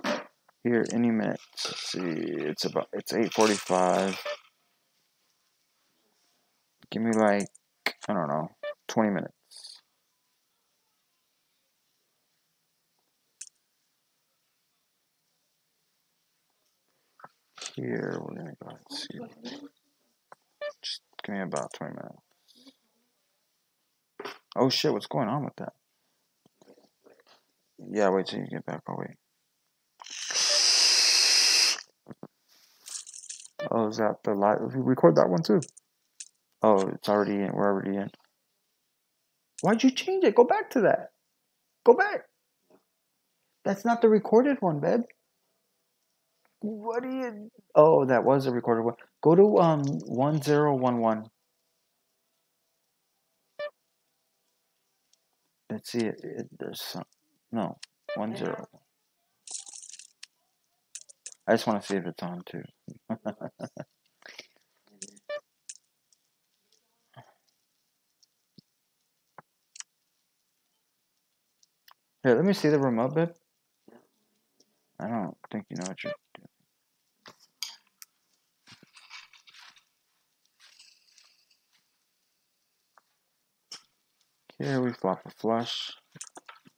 Speaker 1: here any minute. Let's see. It's 8:45. Give me like, I don't know, 20 minutes. Here, we're gonna go and see. Just Give me about 20 minutes. Oh shit, what's going on with that? Yeah, wait till you get back. Oh, wait. Oh, is that the live? Record that one too. Oh, it's already in. We're already in. Why'd you change it? Go back to that. Go back. That's not the recorded one, babe. What do you... Oh, that was a recorded one. Go to 1011. Let's see it. There's some... No, 10. I just want to see if it's on too. Here, let me see the remote, babe. I don't think you know what you're doing. Here we flop a flush.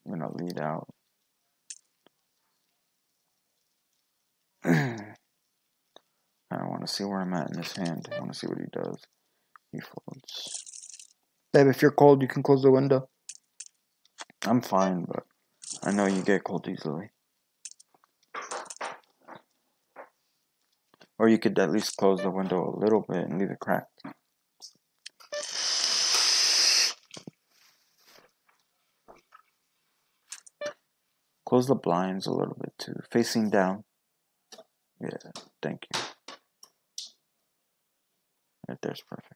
Speaker 1: I'm gonna lead out. I don't want to see where I'm at in this hand. I want to see what he does. He folds. Babe, if you're cold, you can close the window. I'm fine, but I know you get cold easily. Or you could at least close the window a little bit and leave it cracked. Close the blinds a little bit too. Facing down. Yeah, thank you. Right there's perfect.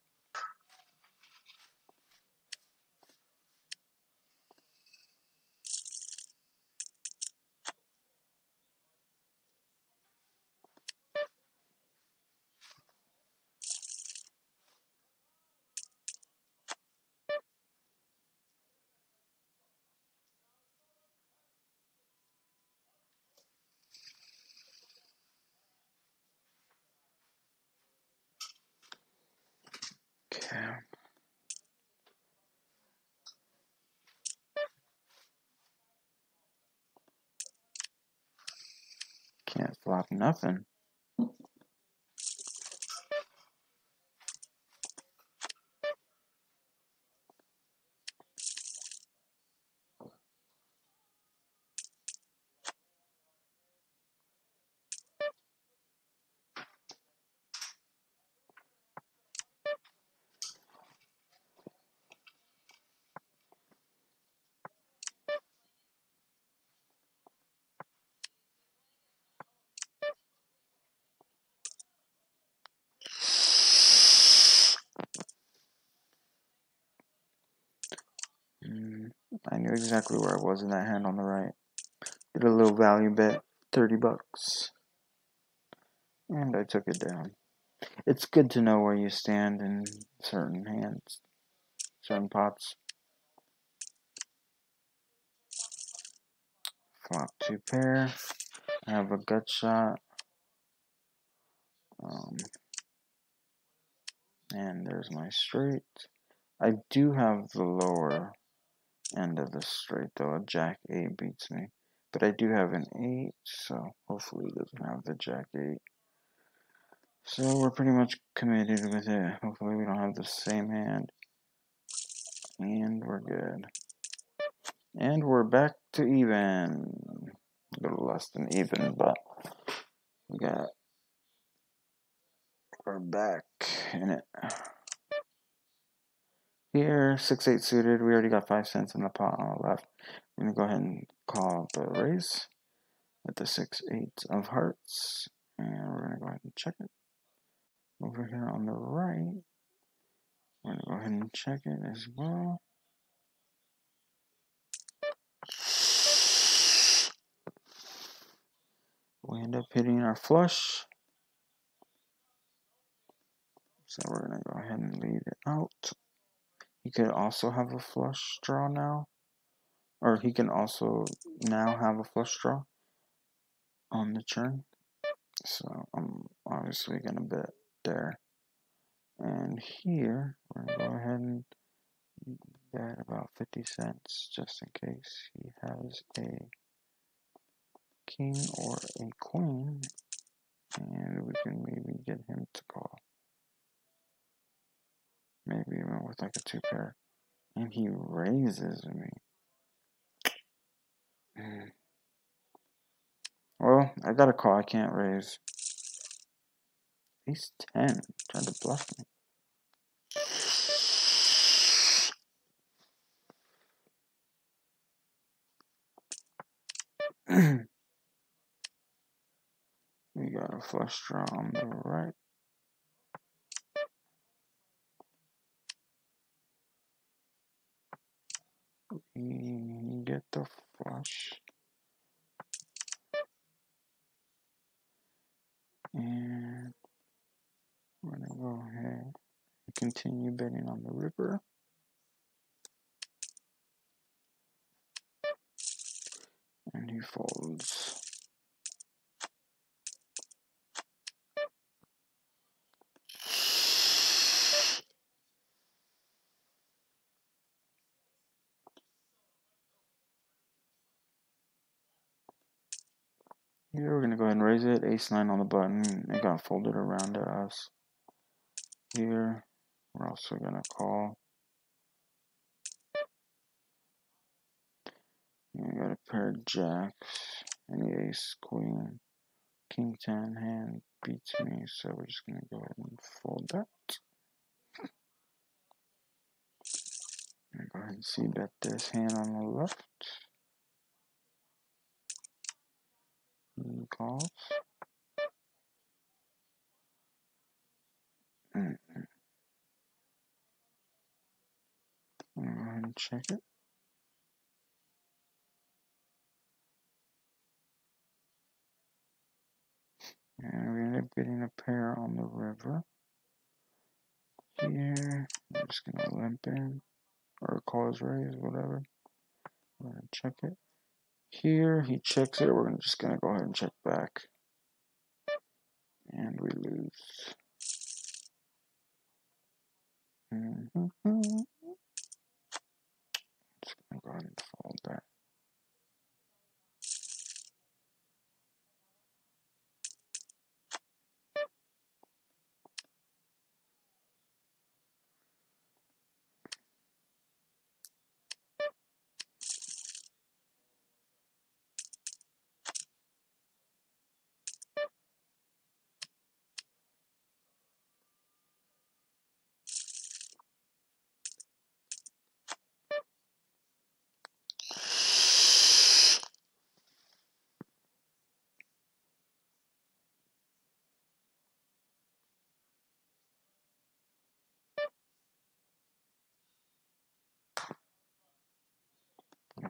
Speaker 1: Okay. Can't flop nothing. I knew exactly where I was in that hand on the right. Did a little value bet, $30. And I took it down. It's good to know where you stand in certain hands, certain pots. Flop 2 pair. I have a gut shot. And there's my straight. I do have the lower end of the straight though. A jack 8 beats me. But I do have an 8, so hopefully it doesn't have the jack 8. So we're pretty much committed with it. Hopefully we don't have the same hand. And we're good. And we're back to even. A little less than even, but we're back in it. Here, 6-8 suited. We already got 5 cents in the pot on the left. I'm going to go ahead and call the raise with the 6-8 of hearts. And we're going to go ahead and check it. Over here on the right, we're going to go ahead and check it as well. We end up hitting our flush. So we're going to go ahead and lead it out. He could also have a flush draw now. Or he can also now have a flush draw on the turn. So I'm obviously going to bet there. And here, we're going to go ahead and bet about 50 cents just in case he has a king or a queen. And we can maybe get him to call. with like a 2 pair. And he raises me. Well, I got a call. I can't raise. Ace 10. Trying to bluff me. We got a flush draw on the right. We get the flush. And we're going to go ahead and continue betting on the river. And he folds. Here we're going to go ahead and raise it. Ace 9 on the button. It got folded around to us. Here we're also going to call. And we got a pair of jacks. And the ace, queen, king 10 hand beats me. So we're just going to go ahead and fold that. I'm going to go ahead and see bet this hand on the left. He calls. I'm going to go ahead and check it. And we end up getting a pair on the river. Here, I'm just going to limp in. Or call his raise, whatever. We're going to check it. Here, he checks it. We're just going to go ahead and check back. And we lose. Just going to go ahead and fold that.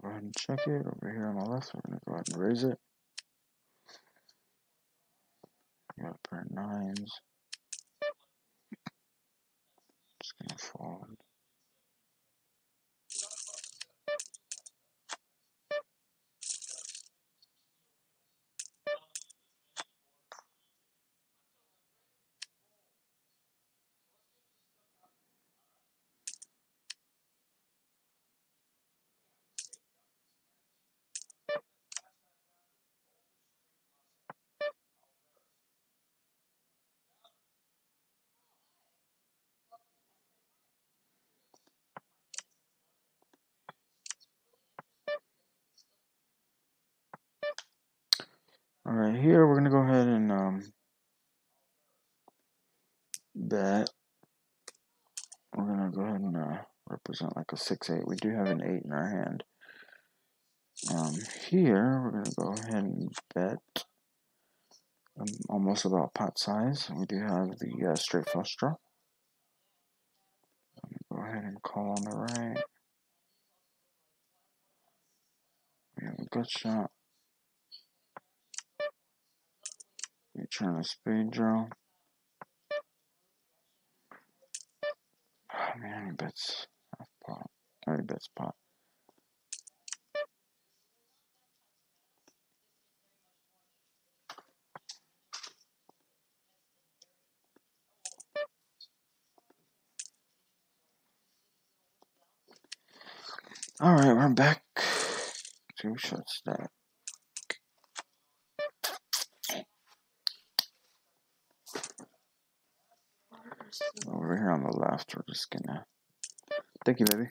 Speaker 1: Go ahead and check it. Over here on the left, we're going to go ahead and raise it. We got a pair of 9s. Just going to fold. Alright, here we're going to go ahead and bet. We're going to go ahead and represent like a 6-8. We do have an 8 in our hand. Here we're going to go ahead and bet almost about pot size. We do have the straight flush draw. Go ahead and call on the right. We have a gut shot. We turn a spade draw. Oh man, he bets half pot. Or he bets pot. Alright, we're back. 2 shot stack. Over here on the left, we're just gonna Thank you, baby.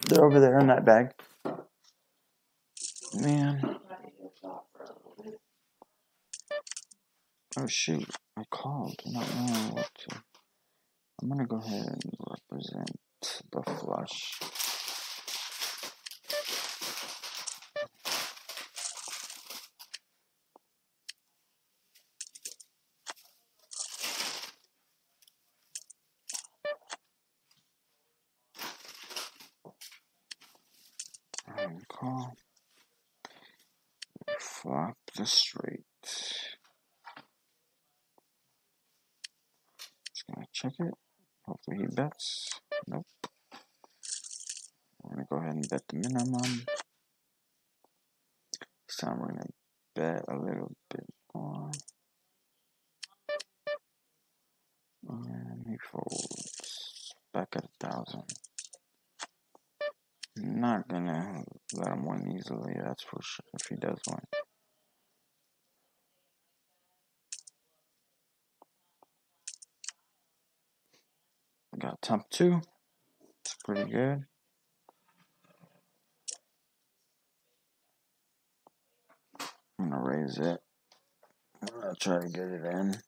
Speaker 1: They're over there in that bag. Man. Oh, shoot. I called, not knowing what to. I'm going to go ahead and represent the flush. And call. Flop the straight. Just going to check it. Hopefully he bets. Nope. We're going to go ahead and bet the minimum. This time we're going to bet a little bit more. And he folds back at 1,000. Not going to let him win easily, that's for sure, if he does win. We got temp 2. It's pretty good. I'm going to raise it. I'm going to try to get it in.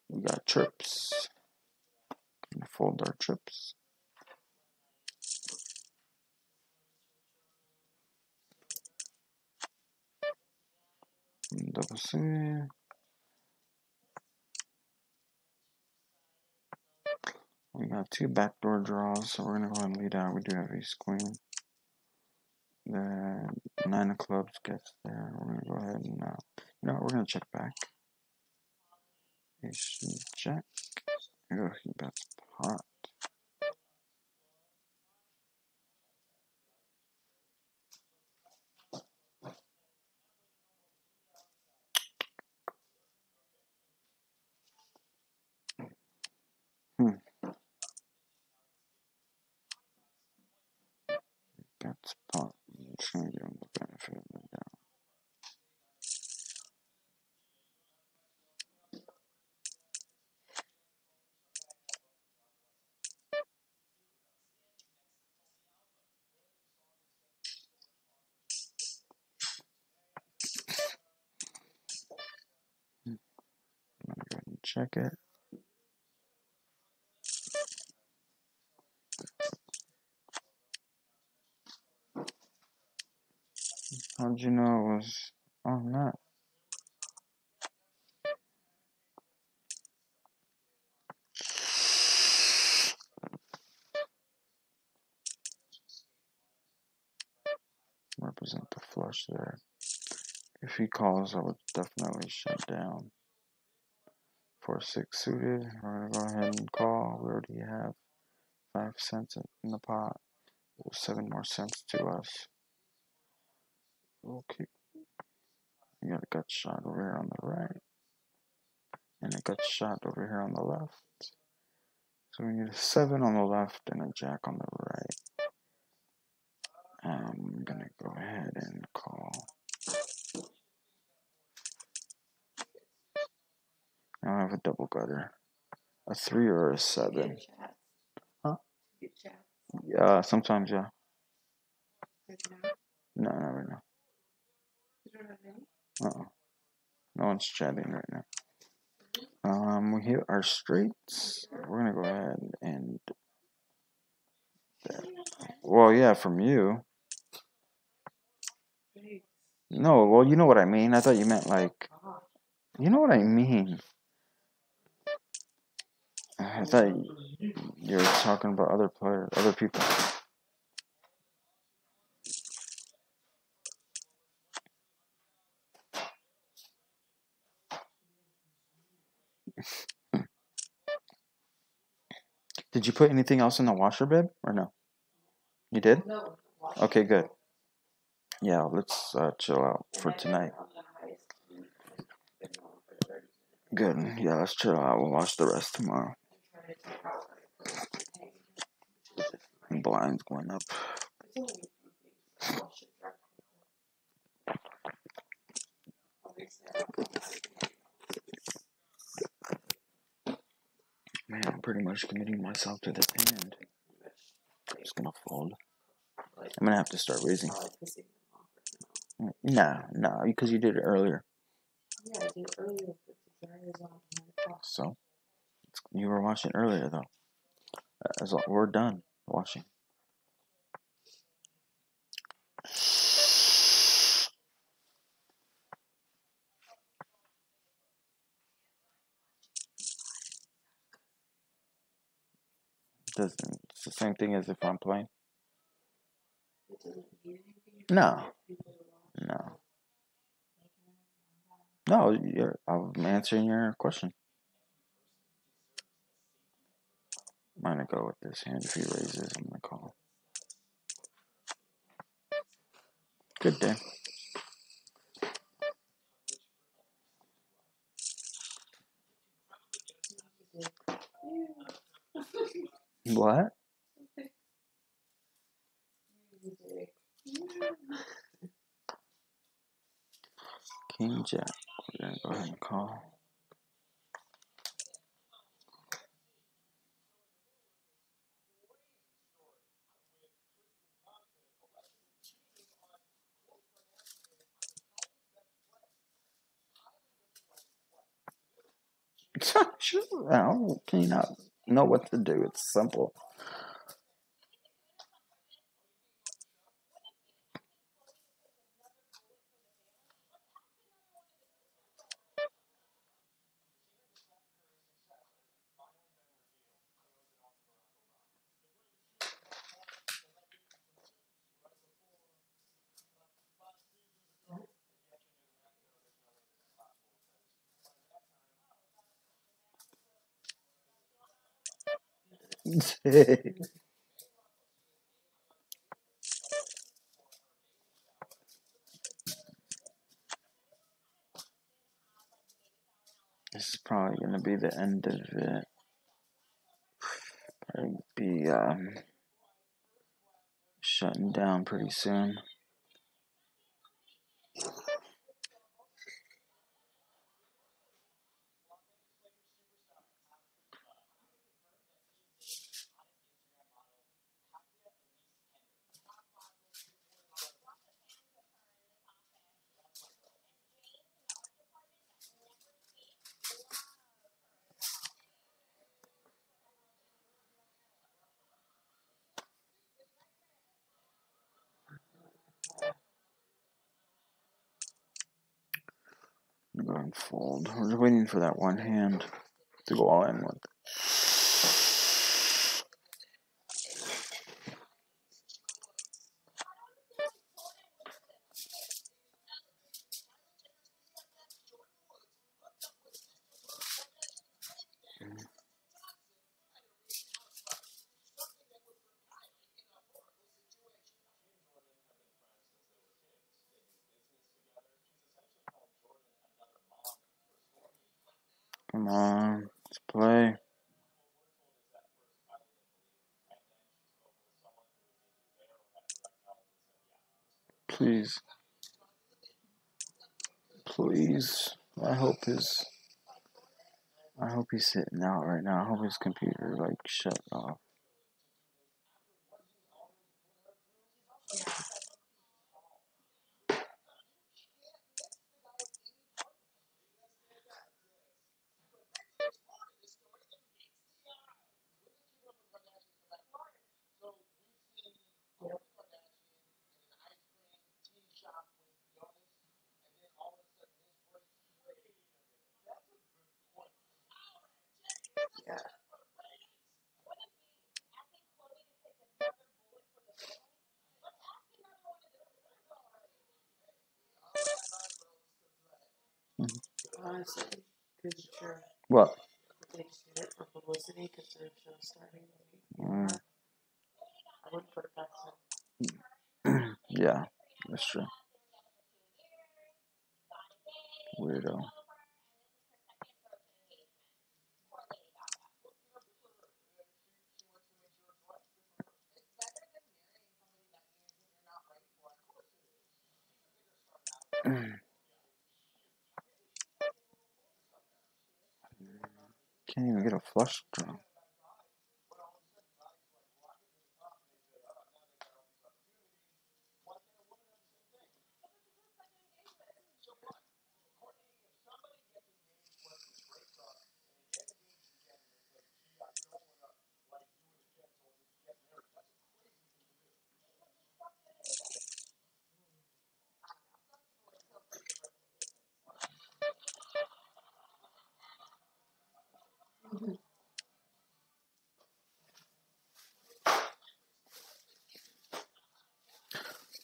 Speaker 1: We got trips. Gonna fold our trips. Double C. We got 2 backdoor draws, so we're gonna go ahead and lead out. We do have ace queen. The 9 of clubs gets there. We're gonna go ahead and we're gonna check back. Ace jack. Oh, he bets pot. Bets pot. I'm just gonna give him the benefit of the doubt. I'm gonna go ahead and check it. How'd you know it was on that? Represent the flush there. If he calls, I would definitely shut down. 4-6 suited. We're gonna go ahead and call. We already have 5 cents in the pot. 7 more cents to us. Okay. We got a gut shot over here on the right. And a gut shot over here on the left. So we need a 7 on the left and a jack on the right. I'm gonna go ahead and call. Now I have a double gutter. A 3 or a 7. Huh? Yeah, sometimes, yeah. No, not right now. Uh-oh. No one's chatting right now. We hit our straights. We're gonna go ahead and well, yeah, from you. No, well, you know what I mean. I thought you meant like, you know what I mean. I thought you were talking about other players, other people. Did you put anything else in the washer, babe, or no? You did? No. Okay, good. Yeah, let's chill out for tonight. Good. Yeah, let's chill out. We'll watch the rest tomorrow. And blinds going up. Man, I'm pretty much committing myself to this hand. I'm just gonna fold. I'm gonna have to start raising. No, because you did it earlier.
Speaker 2: Yeah, I did it earlier, but the dryer's on.
Speaker 1: So, you were washing earlier, though. We're done washing. It's the same thing as if I'm playing. No. I'm answering your question. I'm gonna go with this hand. If he raises, I'm gonna call. Good day. What? King Jack. We're gonna go ahead and call. Sure. How can you not know what to do? It's simple. This is probably gonna be the end of it. Probably be shutting down pretty soon. I'm going to fold. We're just waiting for that one hand to go all in with. Come on, let's play. Please. Please. I hope he's sitting out right now. I hope his computer shut off.
Speaker 2: Honestly, because you're
Speaker 1: What?
Speaker 2: they just did it for publicity because their show's starting.
Speaker 1: Mm.
Speaker 2: I wouldn't put it past them.
Speaker 1: Yeah, that's true. Weirdo. Can't even get a flush draw.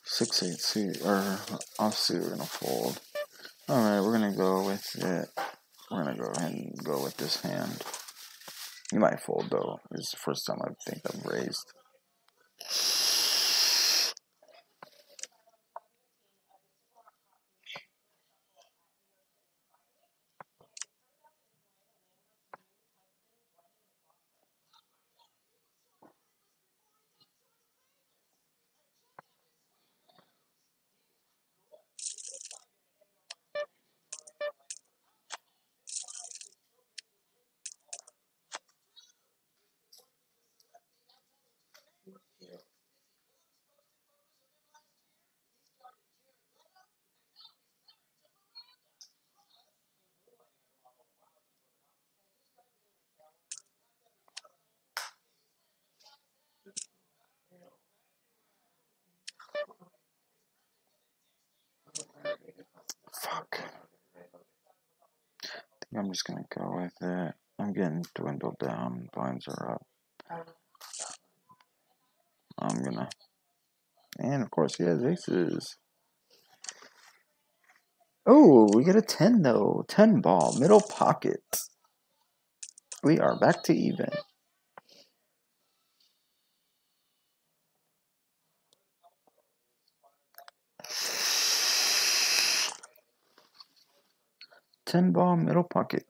Speaker 1: Six eight suit or offsuit. We're gonna fold. All right, we're gonna go with it. We're gonna go ahead and go with this hand. You might fold though. This is the first time I think I've raised. Fuck. I think I'm just gonna go with it. I'm getting dwindled down. Blinds are up. I'm gonna. And of course he has aces. Oh, we get a 10 though. 10 ball, middle pocket. We are back to even. Ten ball, middle pocket.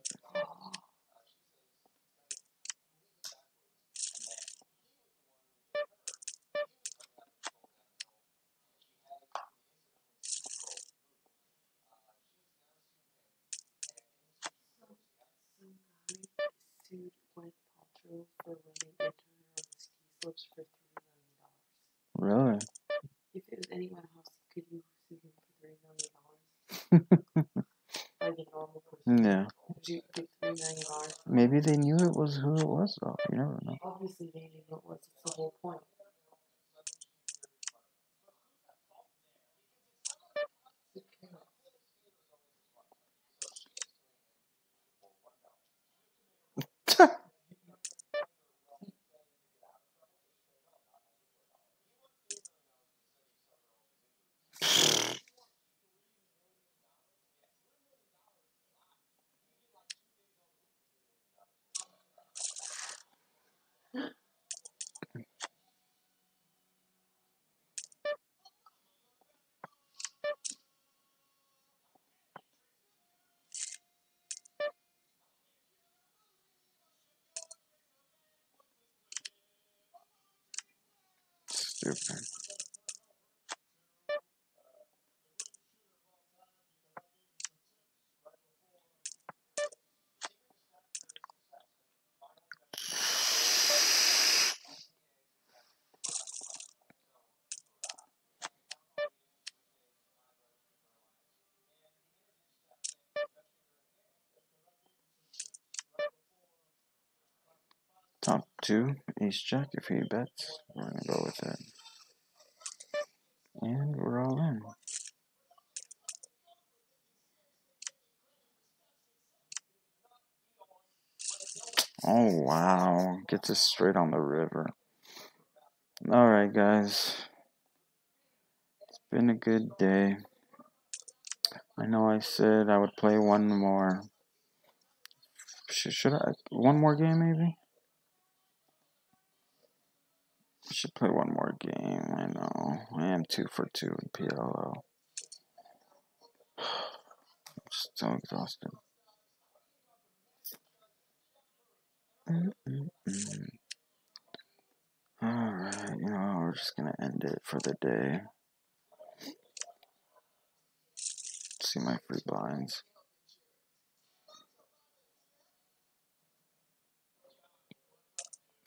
Speaker 2: Sued Gwyneth Paltrow for running into her on the ski slopes for $3 million.
Speaker 1: Really?
Speaker 2: If it was anyone else, could you sue him for $3 million? Like a normal person?
Speaker 1: Yeah.
Speaker 2: Would you give $3 million?
Speaker 1: Maybe they knew it was who it was though. You never know.
Speaker 2: Obviously, they knew what was. It's the whole point.
Speaker 1: Stupid. Top two, ace jack if he bets. We're gonna go with it. And we're all in. Oh wow. Gets us straight on the river. Alright guys. It's been a good day. I know I said I would play one more. Should I? One more game maybe? I should play one more game. I know. I am 2 for 2 in PLO. I'm so exhausted. Alright, you know, we're just gonna end it for the day. See my free blinds.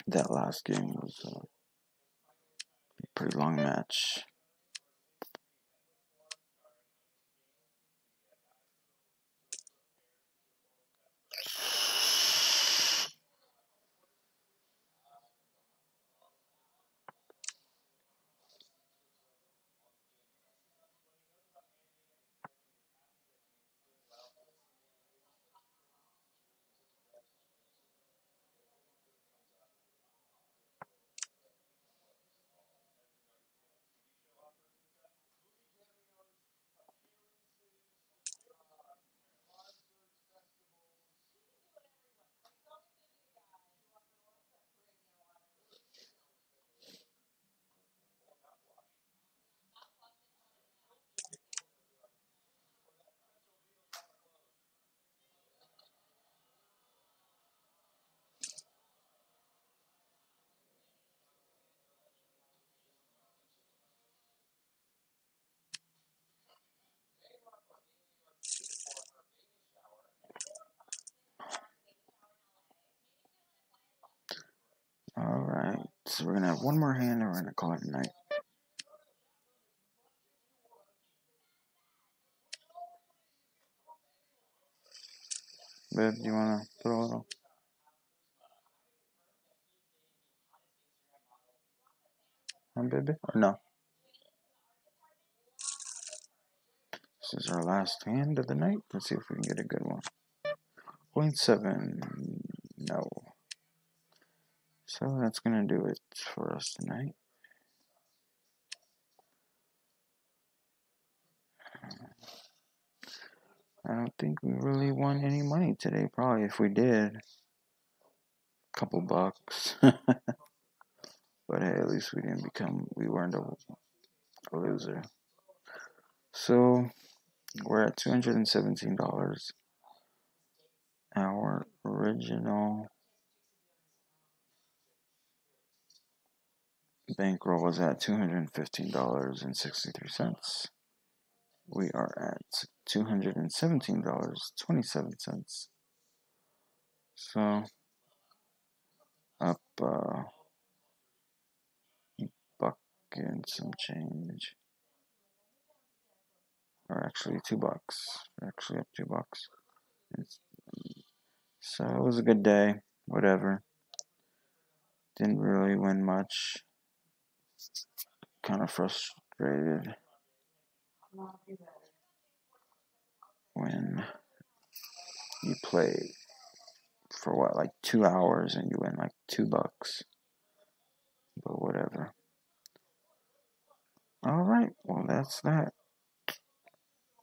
Speaker 1: That last game was a pretty long match. Alright, so we're going to have one more hand and we're going to call it a night. Babe, do you want to put a little? Baby? Or no? This is our last hand of the night. Let's see if we can get a good one. 0.7. No. So that's going to do it for us tonight. I don't think we really won any money today. Probably if we did, a couple bucks. But hey, at least we weren't a loser. So we're at $217. Our original bankroll was at $215.63. We are at $217.27. So up buck and some change. Or actually $2. We're actually up $2. So it was a good day. Whatever. Didn't really win much. Kind of frustrated when you play for what, like 2 hours and you win like $2. But whatever. Alright, well that's that.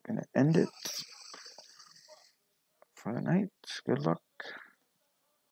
Speaker 1: Gonna end it for the night. Good luck.